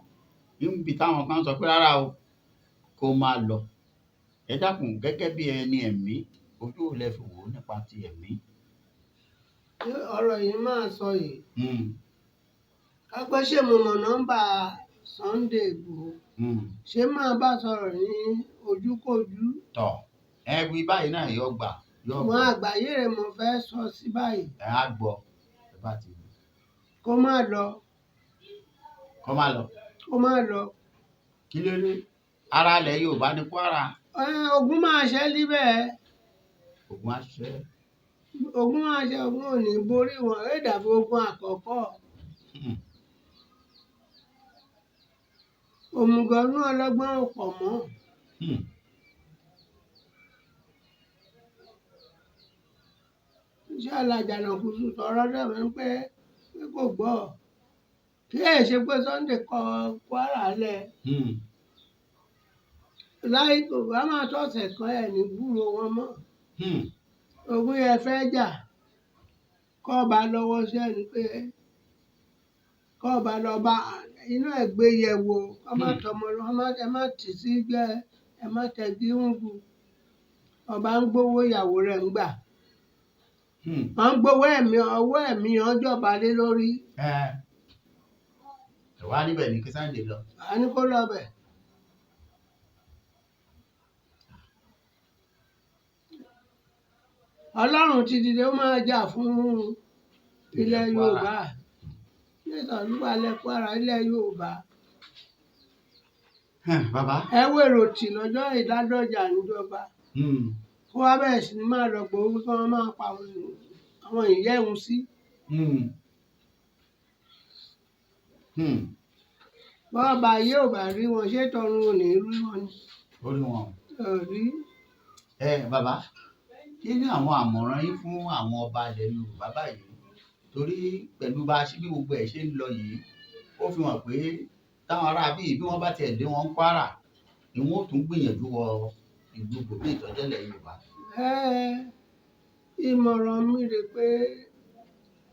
Níbi táwọn kan sọ pé rárá o, kó máa lọ. Ẹ dákun gẹ́gẹ́ bí ẹni ẹ̀mí, ojú ò lè fi wò ó nípa ti ẹ̀mí. Ọ̀rọ̀ yìí máa sọ yìí. Kápẹ́ ṣé mo mọ̀ nọ́mbà Sunday Igboho? Ṣé máa bá sọ̀rọ̀ ní ojúkójú? Tọ̀ ẹ wí báyìí náà yóò gbà. Àwọn àgbáyé rẹ̀ mo fẹ́ sọ sí báyìí. Ẹ á gbọ́ ẹ bá ti wí. Kó má lọ. Kó má lọ. Kó má lọ. Kí ló dé? Ara ilẹ̀ Yorùbá ní Kwara. Ogun máa ṣẹ́ níbẹ̀. Ogun á ṣẹ́. Ogun máa ṣẹ́, ogun ò ní borí wọn. Ẹ dàbí ogun àkọ́kọ́. Òmùgọ̀nú ọlọ́gbọ́n ò pọ̀ mọ́. Iṣẹ́ alàjànàkú sọ̀rọ̀ dẹ̀mí pé kò gbọ́. Kí ẹ ṣe pé Sunday kọ Kwara lẹ̀. Láì kò bá máa tọ̀sẹ̀ kan ẹ̀ ní gbúrò wọn mọ́. Ogun yẹn fẹ́ jà. Kọ́ ọba lọ́wọ́ sí ẹni pé kọ́ ọba lọ́ba inú ẹ̀ gbé yẹ wo. Ọmọ tọmọ ẹ má tì sí gbẹ́ ẹ má tẹ̀gí ń gu. Ọba ń gbowó ìyàwó rẹ̀ ń gbà. Wọ́n ń gbowó ọwọ́ ẹ̀mí ọjọ́ba lé lórí. Ẹ wá níbẹ̀ ní kí Sunday lọ. A ní kó lọ bẹ̀. Ọlọ́run ti dìde ó máa jà fún ilẹ̀ Yorùbá. Nítorí wàlẹ̀ Kwara ilẹ̀ Yorùbá. Bàbá. Ẹ wèrò tì lọ́jọ́ ìdádọ́jà níjọba. Kó wá bẹ̀rẹ̀ sí ní máa lọ gbowó kí wọ́n máa pa àwọn ìyá ẹ̀hún sí. Bọ́ọ̀bà yóò bá rí wọn ṣé tọrun ò ní rí wọn ni. Ó rí wọn. Rí. Bàbá, kí ni àwọn àmọ̀ràn yín fún àwọn ọba ilẹ̀ Yorùbá báyìí? Torí pẹ̀lú bá a ṣe bí gbogbo ẹ̀ ṣe ń lọ yìí, ó fi hàn pé táwọn ará bíi bí wọ́n bá tiẹ̀ dé wọn Kwara, ni wọ́n ó tún gbìyànjú wọ ìlú gbòmí ìtọ́jẹ́lẹ̀ Yorùbá. Ìmọ̀ràn mi rè pé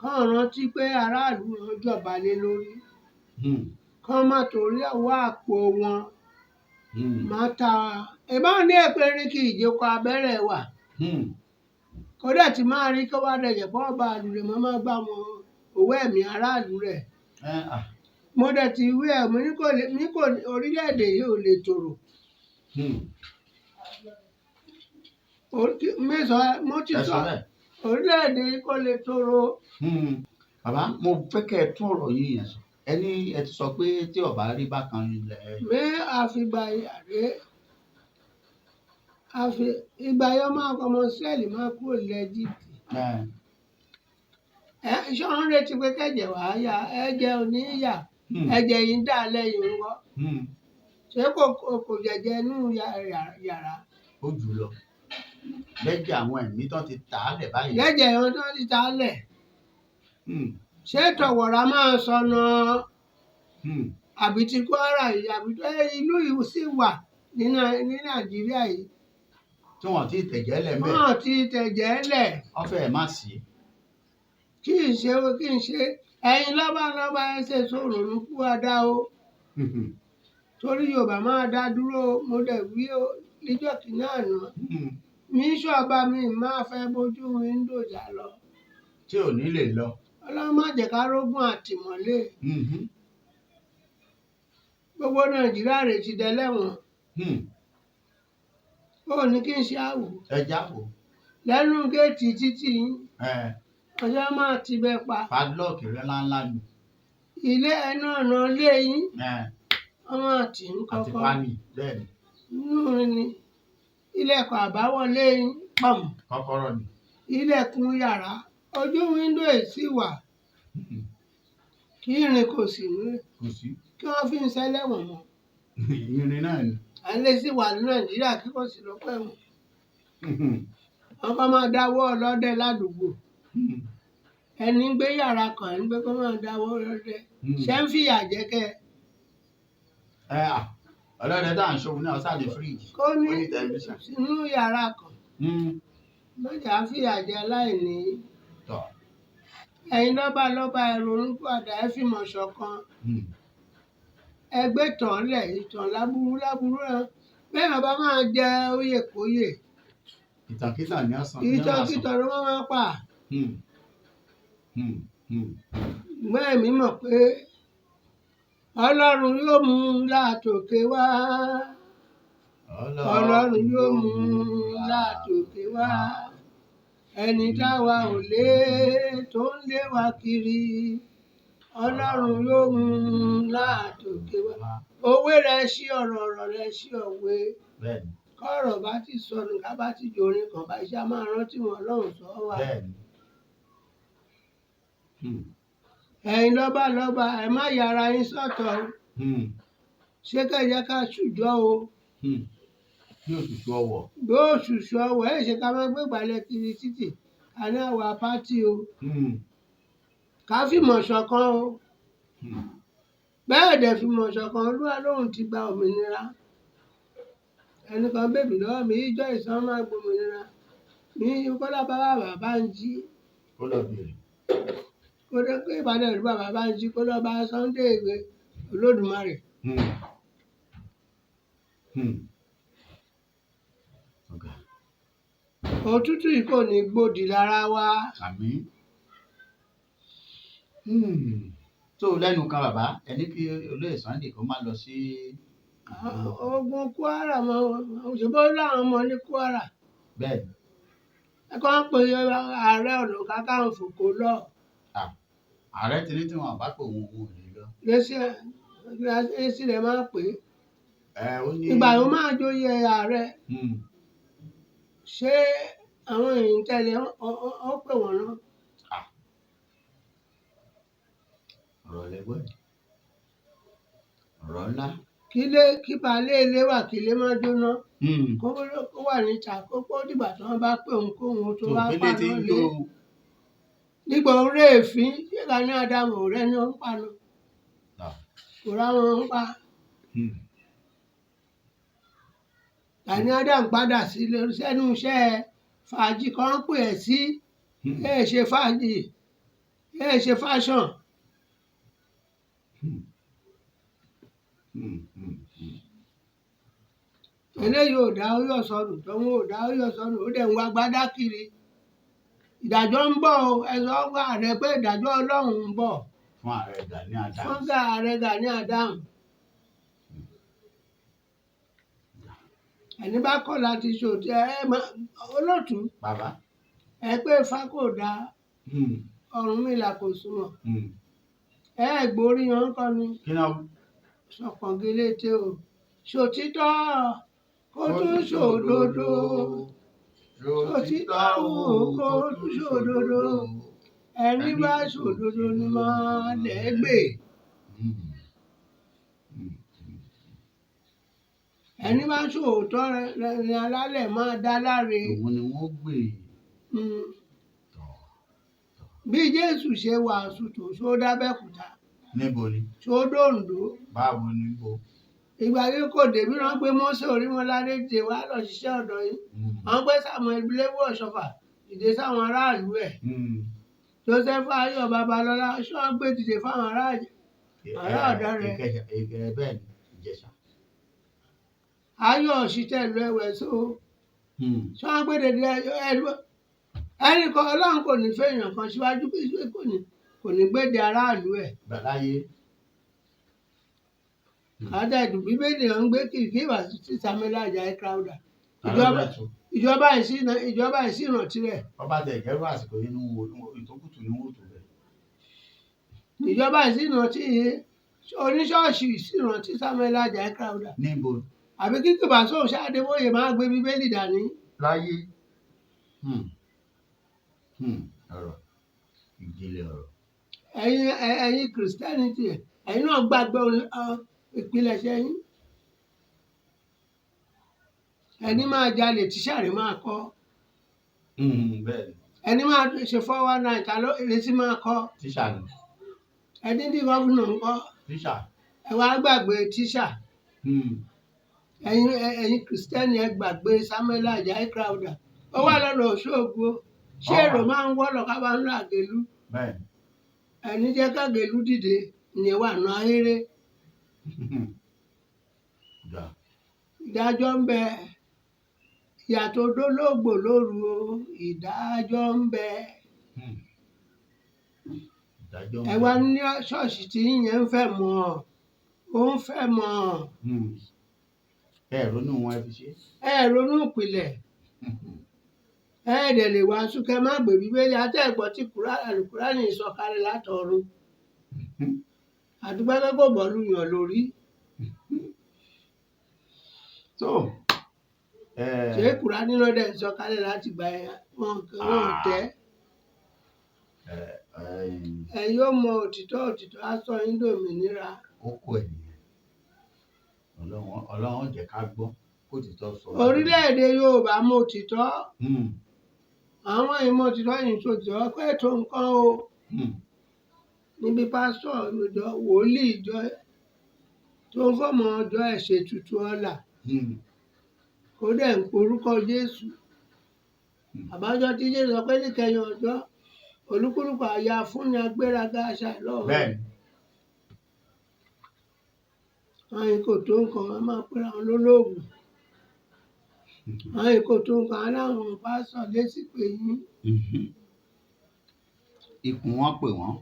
kán rántí pé aráàlú wọn jọba lé lórí. Kán má torí ọwọ́ àpò wọn. Má ta ìbá ní èpèrè kí ìjókòó abẹ́rẹ́ wà. Kódà tí máa rí kó wá dẹ̀jẹ̀ fún ọba àlùrẹ̀ mọ́ máa gbà wọn owó ẹ̀mí aráàlú rẹ̀. Mo dẹ̀ ti wí ẹ̀ mo ní kò orílẹ̀-èdè yìí ò lè tòrò. Mo ti sọ orílẹ̀-èdè yìí kò lè tòrò. Bàbá, mo fẹ́ kẹ́ ẹ tún ọ̀rọ̀ yìí yẹn sọ. Ẹ ti sọ pé tí ọba rí bákan ilẹ̀. Bí àfìgbà yàrá ìgbà yọ máa kọ́ ọmọ Ísírẹ́lì máa kúrò ilẹ̀ Íjíbítì. Ṣé wọ́n ń retí pé kẹ̀jẹ̀ wàá yá ẹ̀jẹ̀ ò ní yà ẹ̀jẹ̀ yìí ń dà lẹ́yìn ńkọ́. Ṣé kò jẹ̀jẹ̀ inú yàrá? Ó jù lọ. Lẹ́jẹ̀ àwọn ẹ̀mí tó ti tà á lẹ̀ báyìí. Lẹ́jẹ̀ àwọn tó ti tà á lẹ̀. Ṣé tọ̀wọ̀rà máa sọnà àbí ti Kwara yìí àbí ìlú yìí sì wà ní Nàìjíríà yìí. Tí wọ́n ti tẹ̀jẹ̀ lẹ̀ mẹ́. Wọ́n ti tẹ̀jẹ̀ lẹ̀. Wọ́n fẹ́ má sí. Kí n ṣe ẹ̀yin lọ́ba ẹsẹ̀ sọ̀rọ̀ ló kú adá o. Torí Yorùbá máa dá dúró mo dẹ̀ wí o níjọ́ kìíní àná. Mi ṣọ́ọ̀bà mi máa fẹ́ bójú wíńdò jà lọ. Tí ò ní lè lọ. Ọlọ́run má jẹ́ ká rógún àtìmọ́lé. Gbogbo Nàìjíríà rè ti dẹlẹ́wọ̀n. Ó ní kí n ṣe àwò. Ẹ jáwò. Lẹ́nu géètì títì yín. Ọjọ́ máa ti bẹ pa. Padlọ́ọ̀kì rẹ ńláńlá ni. ilé ẹnu ọ̀nà ilé yín Ẹ̀, ọmọ àti àti kọ́kọ́ pani bẹ́ẹ̀ ni inú ni ilẹ̀kùn àbáwọlé yín pọ̀m kọ́kọ́rọ́ ni. ilẹ̀kùn yàrá ojú wíńdò èsì wà kí irin kò sí nílẹ̀ Kò sí. kí wọ́n fi ń ṣẹlẹ̀wọ̀n mọ́ Irin náà ni. àlẹ́ sì wà ní Nàìjíríà kí kò sí lọ́pọ̀ ẹ̀wọ̀n wọn kọ́ máa dáwọ́ ọlọ́dẹ ládùúgbò ẹni ń gbé yàrá kan ẹni gbé kó máa dáwọ́ ọlọ́dẹ ṣé ń fìyà jẹ kẹ́ Ọlọ́dẹ tá à ń ṣòwò náà sáà ní fíríjì. kó ní Ó ní tẹlifíṣàn. sínú yàrá kan lọ́jà fìyà jẹ aláìní Tọ́. ẹ̀yin lọ́ba ẹ̀rọ̀nù padà ẹ fìmọ̀ ṣọ̀kan ẹgbẹ́ tàn lẹ̀ ìtàn láburú náà bẹ́ẹ̀ bá máa jẹ oyè kóyè Ìtàkìtà ní àsán. ìtàn ló máa pa ṣùgbọ́n èmi mọ̀ pé Ọlọ́run yóò mú un látòkè wá Ọlọ́run yóò mú un látòkè wá ẹni táwa ò lé tó ń lé wa kiri Ọlọ́run yóò mú un látòkè wá òwe rẹ̀ sí ọ̀rọ̀ rẹ̀ sí òwe Bẹ́ẹ̀ni. kọ́rọ̀ bá ti sọnù ká bá ti jòrin kan bá iṣẹ́ máa rántí wọn Ọlọ́run sọ wá. Bẹ́ẹ̀ni. ẹ̀yin lọ́ba ẹ má yára yín sọ́tọ̀ o ṣé kẹ́jẹ́ ká ṣùjọ́ o Bí òṣùṣù ọwọ̀. bí òṣùṣù ọwọ́ ẹ̀ ṣe ká máa gbé ìgbàlẹ̀ kiri títì ká ní àwa pátì o ká fìmọ̀ ṣọ̀kan o bẹ́ẹ̀ dẹ̀ fìmọ̀ ṣọ̀kan Olúwa lóhùn ti gba òmìnira ẹnìkan bèbí lọ́wọ́ mi ìjọ ìsan máa gbòmìnira ní kọ́lá bàbá ń jí Ó lọ bèrè. kó dé pé ìbàdàn ìlú bàbá ń jí kó lọ bá Sunday ìwé Olódùmarè. Ọ̀gá. Òtútù yìí kò ní gbòdì lára wa. Àmín. Tó lẹ́nu kan bàbá ẹni kí olóyè Sunday kó má lọ sí. Ogun Kwara mọ òṣèbó láwọn ọmọ ní Kwara Bẹ́ẹ̀ni. ẹ kàn ń pe Ààrẹ Ọ̀nà Kakanfò kó lọ Ààrẹ ti ní tí wọn bá pè wọn ò lè lọ. lẹ́sí rẹ̀ máa pè é Ó ní. ìgbà yóò máa jóyè ààrẹ ṣé àwọn èèyàn tẹ̀lé ọ pè wọ́n náà. Ọ̀rọ̀ lẹ́gbẹ́. Ọ̀rọ̀ ńlá. Kí baálé ilé wà kí ilé má jóná kó wà níta kó pọ́ dìgbà tí wọ́n bá pè òun kóhun tó wá pa náà lé nígbà orí èéfín ṣéka ní Ádámù rẹ ni ó ń pa náà kò ráwọn ń pa Gani Adams padà sílé sẹ́nu iṣẹ́ fàájì kan pè ẹ́ sí ṣe fàájì ṣe fashion. Eléyìí ò dá oyè sọnù tọ́wọ́n ò dá oyè sọnù ó dẹ̀ ń wá gbádá kiri ìdájọ́ ń bọ̀ ẹ sọ fún ààrẹ pé ìdájọ́ Ọlọ́run ń bọ̀ fún ààrẹ Gani Adams. fún ààrẹ Gani Adams. ẹni bá kọ̀ láti ṣòtí olóòtú Bàbá. ẹ pé Ifá kò dá Ọ̀rúnmìlà kò sunwọ̀n gbórí yan kọ́ ni Ṣọ̀pọ̀ngílété o ṣòtítọ́ kó tún ṣòdodo ṣòtítọ́ kó tún ṣòdodo ẹni bá ṣòdodo ni máa lẹ́gbẹ̀ẹ́. ẹni bá ṣòótọ́ ni alálẹ̀ máa dá láre. Òun ni wọ́n gbé. bí Jésù ṣe wàásù tó ṣó dábẹ́kúta. Níbo ni. ṣó dòǹdó. Báwo ni bo. ìgbà yìí kò débi wọn pé Mósè Orímọládé dé wá lọ ṣiṣẹ́ ọ̀dọ̀ yìí wọn pé Samuel Léwò Ọ̀ṣọ́fà dìde sáwọn aráàlú ẹ̀ Joseph Ayọ̀ Babalọ́lá ṣọ́ gbé dìde fáwọn ará ọ̀dọ́ rẹ̀. Bẹ́ẹ̀ ni Ìjẹ̀ṣà. Ayọ̀ ṣìtẹ̀lú ẹ̀wẹ̀ so ṣọ́ gbé dìde ẹnì kan Ọlọ́run kò ní fẹ́yàn kan síwájú pé kò ní gbéde aráàlú ẹ̀. Gbàláyé. Àdàdù Bíbélì ń gbé kìkì ìwà sí Samuel Ajayi Crowther ìjọba ìsìnrántí rẹ̀. Ọba tẹ̀ ìjẹ́rú àsìkò yìí ní ìtókùtù ní wọ́n tó bẹ̀. ìjọba sì rántí oníṣọ́ọ̀ṣì sì rántí Samuel Ajayi Crowther. níbo àbí kí Kìbásò Ṣadébóyè máa gbé bíbélì dání. láyé ọ̀rọ̀ ìjìnlẹ̀ ọ̀rọ̀. ẹ̀yin Christianity ẹ̀yin náà gbàgbé ìpilẹ̀ṣẹ̀ yín. ẹni máa jalè tíṣà rẹ̀ máa kọ́. bẹ́ẹ̀ ni. ẹni máa ṣe 419 ta ló retí máa kọ́. tíṣà ni. ẹni tí gọ́fúnà ń kọ́. tíṣà. ẹ wá gbàgbé tíṣà. ẹ̀yin Kristẹni ẹ gbàgbé Samuel Ajayi Crowther. ó wà lọ́dọ̀ Òṣogbo. ṣé èrò máa ń wọ́lọ̀ ká bá ń lọ Àgèlú. ẹni jẹ́ kágèlú dìde ìyẹn wà nù ahéré. ìdájọ́ ń bẹ. ìyàtọ̀ dólógbò lóru o ìdájọ́ ń bẹ. ẹ wá ní ṣọ́ọ̀ṣì tí yíyan ń fẹ́ mọ̀ ó ń fẹ́ mọ̀. ẹ ronú wọn ẹ fi ṣe. ẹ ronú ìpìlẹ̀. ẹ dẹ̀ lè wá súnkẹ́ má gbé bíbélì àtẹ̀gbọ́ tí Kùránì sọ̀kalẹ̀ látọ̀run. àdúgbò kò bọ́ọ̀lù yàn lórí. ṣé Kùránì náà dẹ̀ sọ̀kalẹ̀ láti gbà wọn tẹ́. ẹ yóò mọ òtítọ́ á sọ yín dòmìnira. kókó ẹ̀ nìyẹn Ọlọ́run jẹ́ ká gbọ́ kó òtítọ́ sọ. orílẹ̀-èdè Yorùbá mọ òtítọ́. àwọn ìmọ̀ òtítọ́ yìí sòtítọ́ pé tó nǹkan o. níbi pásítọ̀ ìjọ wòlíì ìjọ tó ń fọmọ ọjọ́ ẹ̀ ṣètùtù ọlà. kó dẹ̀ ń porúkọ Jésù. àbájọ tí Jésù sọ pé níkẹyìn ọjọ́ olúkúlùkù àyà fúnni agbéraga àṣà ìlọ́run. bẹ́ẹ̀ni. àwọn kò tó nǹkan wọn máa pera wọn lólóògùn. àwọn kò tó nǹkan aláwọn pásítọ̀ lésì pé yín. ikùn wọn pè wọ́n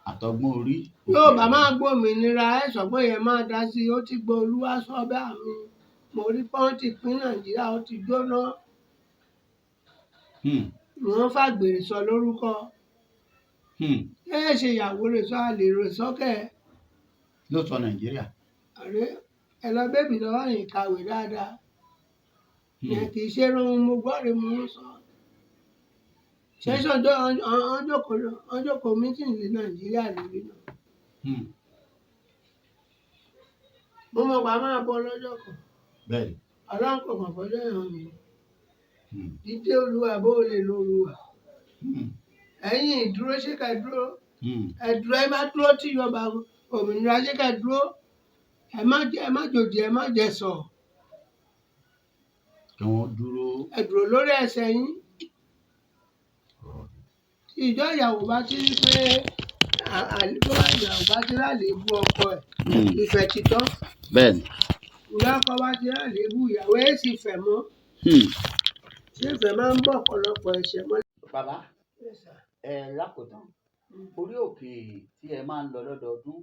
àtọgbọ́n orí. yóò bá máa gbòmìnira ẹ sọ pé yẹn máa dá sí i ó ti gbọ́ Olúwa sọ bẹ́ẹ̀ mi. mo rí pọ́ńtì pín Nàìjíríà ó ti jóná. wọ́n fàgbèrè sọ lórúkọ. ẹ ṣe ìyàwó rẹ̀ sọ àlè rẹ̀ sọ́kẹ̀. ló sọ Nàìjíríà. ẹ lọ bébì lọ́wọ́ yìí kàwé dáadáa. yẹn kì í ṣe irun mo gbọ́ rẹ̀ mo ń sọ. ṣẹ́ṣọ́ ọjọ́kọ̀ mítìnì ní Nàìjíríà lórí náà. mo mọ̀ pa máa bọ́ lọ́jọ́ kan. bẹ́ẹ̀ni. Ọlọ́run kò mọ̀ fọ́jọ́ ìhàn mi. dídé Olúwa bó lè lo Olúwa. ẹ̀yin ìdúró ṣé ká dúró. ẹ̀dúró ẹ má dúró tí ìjọba òmìnira ṣé ká dúró. ẹ má jòjì ẹ má jẹ sọ. kí wọ́n dúró. ẹ dúró lórí ẹsẹ̀ yín. tí ìjọ ìyàwó bá ti rí pé ìyàwó bá ti rálébù ọkọ ẹ̀ ìfẹ́ ti tán. bẹ́ẹ̀ni. ìyá ọkọ bá ti rálébù ìyàwó ẹ̀ sì fẹ́ mọ́. ṣé ìfẹ́ máa ń bọ̀ ọ̀pọ̀lọpọ̀ ẹ̀ṣẹ̀ mọ́. bàbá lákòótán orí òkè tí ẹ máa ń lọ lọ́dọọdún.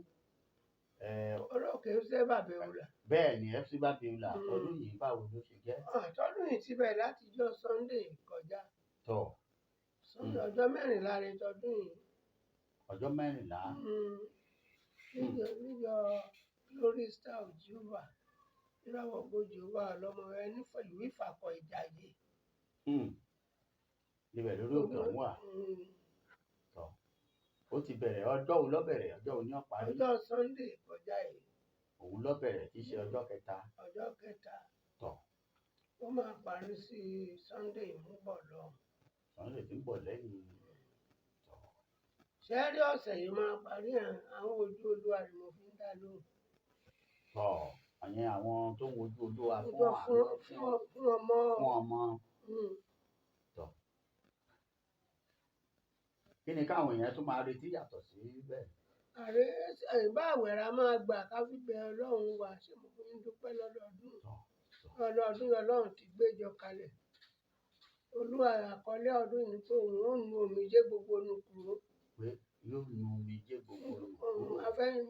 orí òkè FC Babewula. bẹ́ẹ̀ ni FC Babewula ọdún yìí báwo ló ṣe jẹ́. àtọ́dún yìí ti bẹ̀rẹ̀ látijọ́ Sunday kọjá. ọjọ́ 14 rẹ̀ tọdún yìí. ọjọ́ 14. níjọ Glory Star of Jehovah ìràwọ̀ ògo Jehovah ọlọ́mọ ẹni pẹ̀lú ìfàkọ̀ ìjàyè. ibẹ̀ lórí òkè ọ̀hún wà. ó ti bẹ̀rẹ̀ ọjọ́ òun ló bẹ̀rẹ̀ ọjọ́ òun ní ó parí. ọjọ́ Sunday kọjá yìí. òun ló bẹ̀rẹ̀ tí í ṣe ọjọ́ kẹta. ọjọ́ kẹta. ó máa parí sí Sunday ìmúbọ̀ lọ. Sunday tí ń bọ̀ lẹ́yìn. ṣẹ́ẹ́rí ọ̀sẹ̀ yìí máa parí àwọn ojú Olúwa ni mo fi ń dá lóhùn. àyẹn àwọn tó ń wojú Olúwa fún ọmọ. kí ni káwọn èèyàn tún máa retí yàtọ̀ sí bẹ́ẹ̀. ìbá àwẹ̀rà máa gbà ká fi bẹ Ọlọ́run wá ṣe mo fi ń dúpẹ́ lọ́dọọdún. ọdọọdún Ọlọ́run ti gbéjọ kalẹ̀. Olúwa àkọlé ọdún yìí tó òun ó nu omijé gbogbo nu kúrò. pé yóò nu omijé gbogbo nu kúrò. afẹ́yìn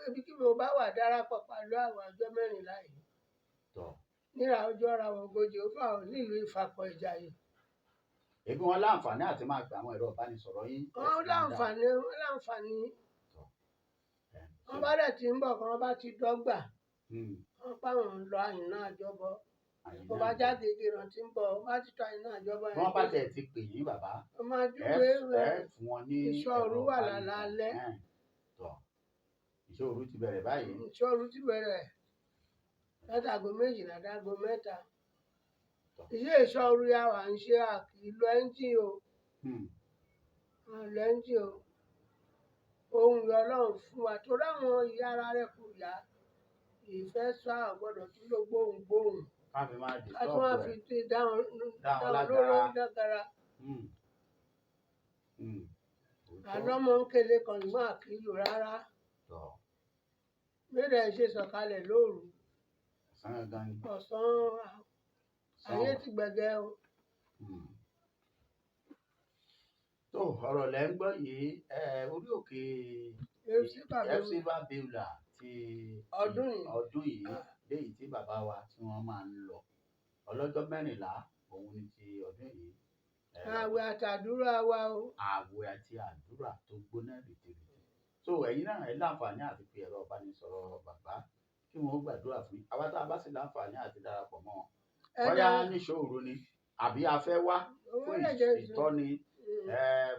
ibi kí mo bá wà darapọ̀ pẹ̀lú àwọn ọjọ́ 14 yìí. níra ọjọ́ ra wọ̀gọ́jì ó fà ó nílùú Ìfàkọ̀ Ìjàyè. èmi wọn láǹfààní àti máa gba àwọn ẹ̀rọ ìbánisọ̀rọ̀ yín. Wọ́n láǹfààní wọ́n bá dẹ̀ ti ń bọ̀ kí wọ́n bá ti dọ́gba wọ́n páwọn ń lọ Àyìnà Àjọbọ tó bá jáde ìran tí ń bọ̀ wọ́n bá ti tọ́ Àyìnà Àjọbọ yẹn. wọ́n bá tẹ̀ ti pè yín bàbá wọ́n máa dúpẹ́ fún wọn ní ìṣọ́ òru wà lálẹ́. ìṣọ́ òru ti bẹ̀rẹ̀ báyìí. ìṣọ́ òru ti bẹ̀rẹ̀ látago 12 dágo 3. iṣẹ́ ìṣọ́ òru yà wà ń ṣe àkìlọ ẹ́ńjìn o. àlọ́ ẹ́ńjìn o. ohun ìyá Ọlọ́run fún wa tó ráwọn ìyá ara rẹ̀ kò yá ìfẹ́ sọ àgbọ̀dọ̀ tó ló gbóhùn. ká fi máa dì sọ́ọ̀bù ẹ̀. ká tún máa fi ti dáhùn lágara. àlọ́mọ ń kéde kan ìmọ̀ àkìlò rárá. bẹ́ẹ̀ ṣe sọ̀kalẹ̀ lóru. ọ̀sán ayé ti gbẹ̀gẹ́ o. tó ọ̀rọ̀ lẹ́ ń gbọ́ yìí orí òkè Epsiba Beulah ti ọdún yìí léyìí tí bàbá wa tí wọ́n máa ń lọ ọlọ́jọ́ 14 òun ni ti ọdún yìí. àwẹ̀ àtàdúrà wa o. àwẹ̀ àti àdúrà tó gbóná rìtìrìtì. so ẹ̀yin náà ẹ láǹfààní àti pe ẹ̀rọ ìbánisọ̀rọ̀ bàbá kí wọ́n gbàdúrà fún yín. àwa tá a bá sì láǹfààní àti darapọ̀ mọ́ wọn bóyá níṣòro ni àbí a fẹ́ wá fún ìtọ́ni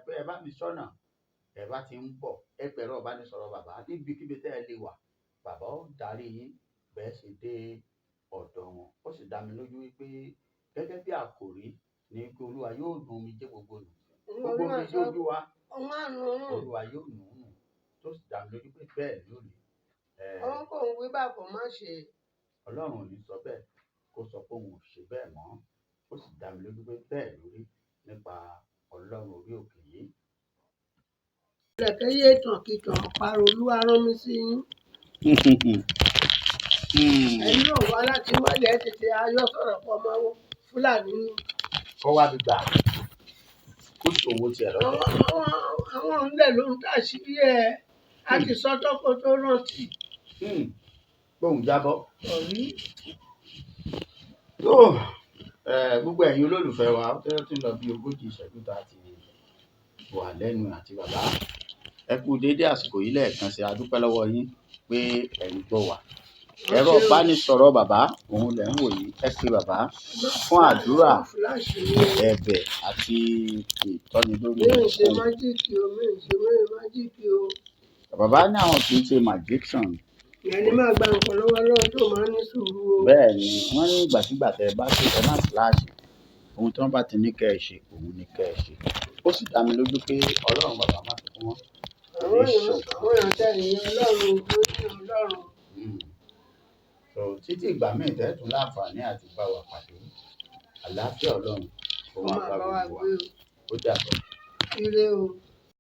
pé ẹ bá mi sọ́nà ẹ bá ti ń bọ̀ ẹ pẹ̀rọ ìbánisọ̀rọ̀ bàbá níbikíbi tẹ́ ẹ lè wà bàbá ó darí yín bẹ́ẹ̀ sì dé ọ̀dọ̀ wọn. ó sì dá mi lójú wípé gẹ́gẹ́ bí àkòrí ní pé olúwa yóò nu omijé gbogbo nù gbogbo omijé ojú wa olúwa yóò nù ú nù tó sì dá mi lójú pé bẹ́ẹ̀ ni ó rí. ọ̀hún kò ń wí bá kò má ṣe. ọlọ́run ò ní sọ bẹ́ẹ̀ kó sọ pé òun ò ṣe bẹ́ẹ̀ mọ́ ó sì dá mi lójú pé bẹ́ẹ̀ ló rí nípa ọlọ́run orí òkè yìí. ìrẹ̀kẹ́ yé tànkìtàn parọ́ olúwa rán mi sí yín. ẹ̀yin náà wá láti wálé tètè ayọ́ sọ̀rọ̀ pọ̀ mọ́ Fúlàní. kó wá bí gbà kó ṣòwò tiẹ̀ lọ́dọ̀. àwọn ọ̀nlẹ̀ ló ń tàṣírí ẹ̀ á ti sọ tọ́kọ tó rántí. gbóhùn jábọ́. gbogbo ẹ̀yin olólùfẹ́ wa ó tẹ́lẹ̀ tí ń lọ bí 40 ìṣẹ́jú tá a ti wà lẹ́nu àti bàbá ẹ kú déédé àsìkò yìí lẹ́ẹ̀kan sí a dúpẹ́ lọ́wọ́ yín pé ẹ̀yin gbọ́ wà. ẹ̀rọ ìbánisọ̀rọ̀ bàbá òun lẹ̀ ń wò yìí ẹ pé bàbá fún àdúrà ẹ̀bẹ̀ àti ìtọ́ni lórí bàbá ní àwọn kì í ṣe magician. ẹni máa gba nǹkan lọ́wọ́ tó máa ń ní sùúrù o. bẹ́ẹ̀ ni wọ́n ní ìgbàkigbà tẹ́ ẹ bá ṣe ẹ má fíláàṣì ohun tí wọ́n bá ti ní kẹ́ ẹ ṣe òun ni kẹ́ ẹ ṣe. ó sì dá mi lójú pé ọlọ́run bàbá máa fi fún wọn. àwọn èèyàn tẹ̀lé ọlọ́run ọlọ́run. so títí ìgbà míì tẹ́tù láǹfààní àti bá wa pàdé àlàáfíà ọlọ́run kó máa bá gbogbo wa ó dàbọ̀. ire o.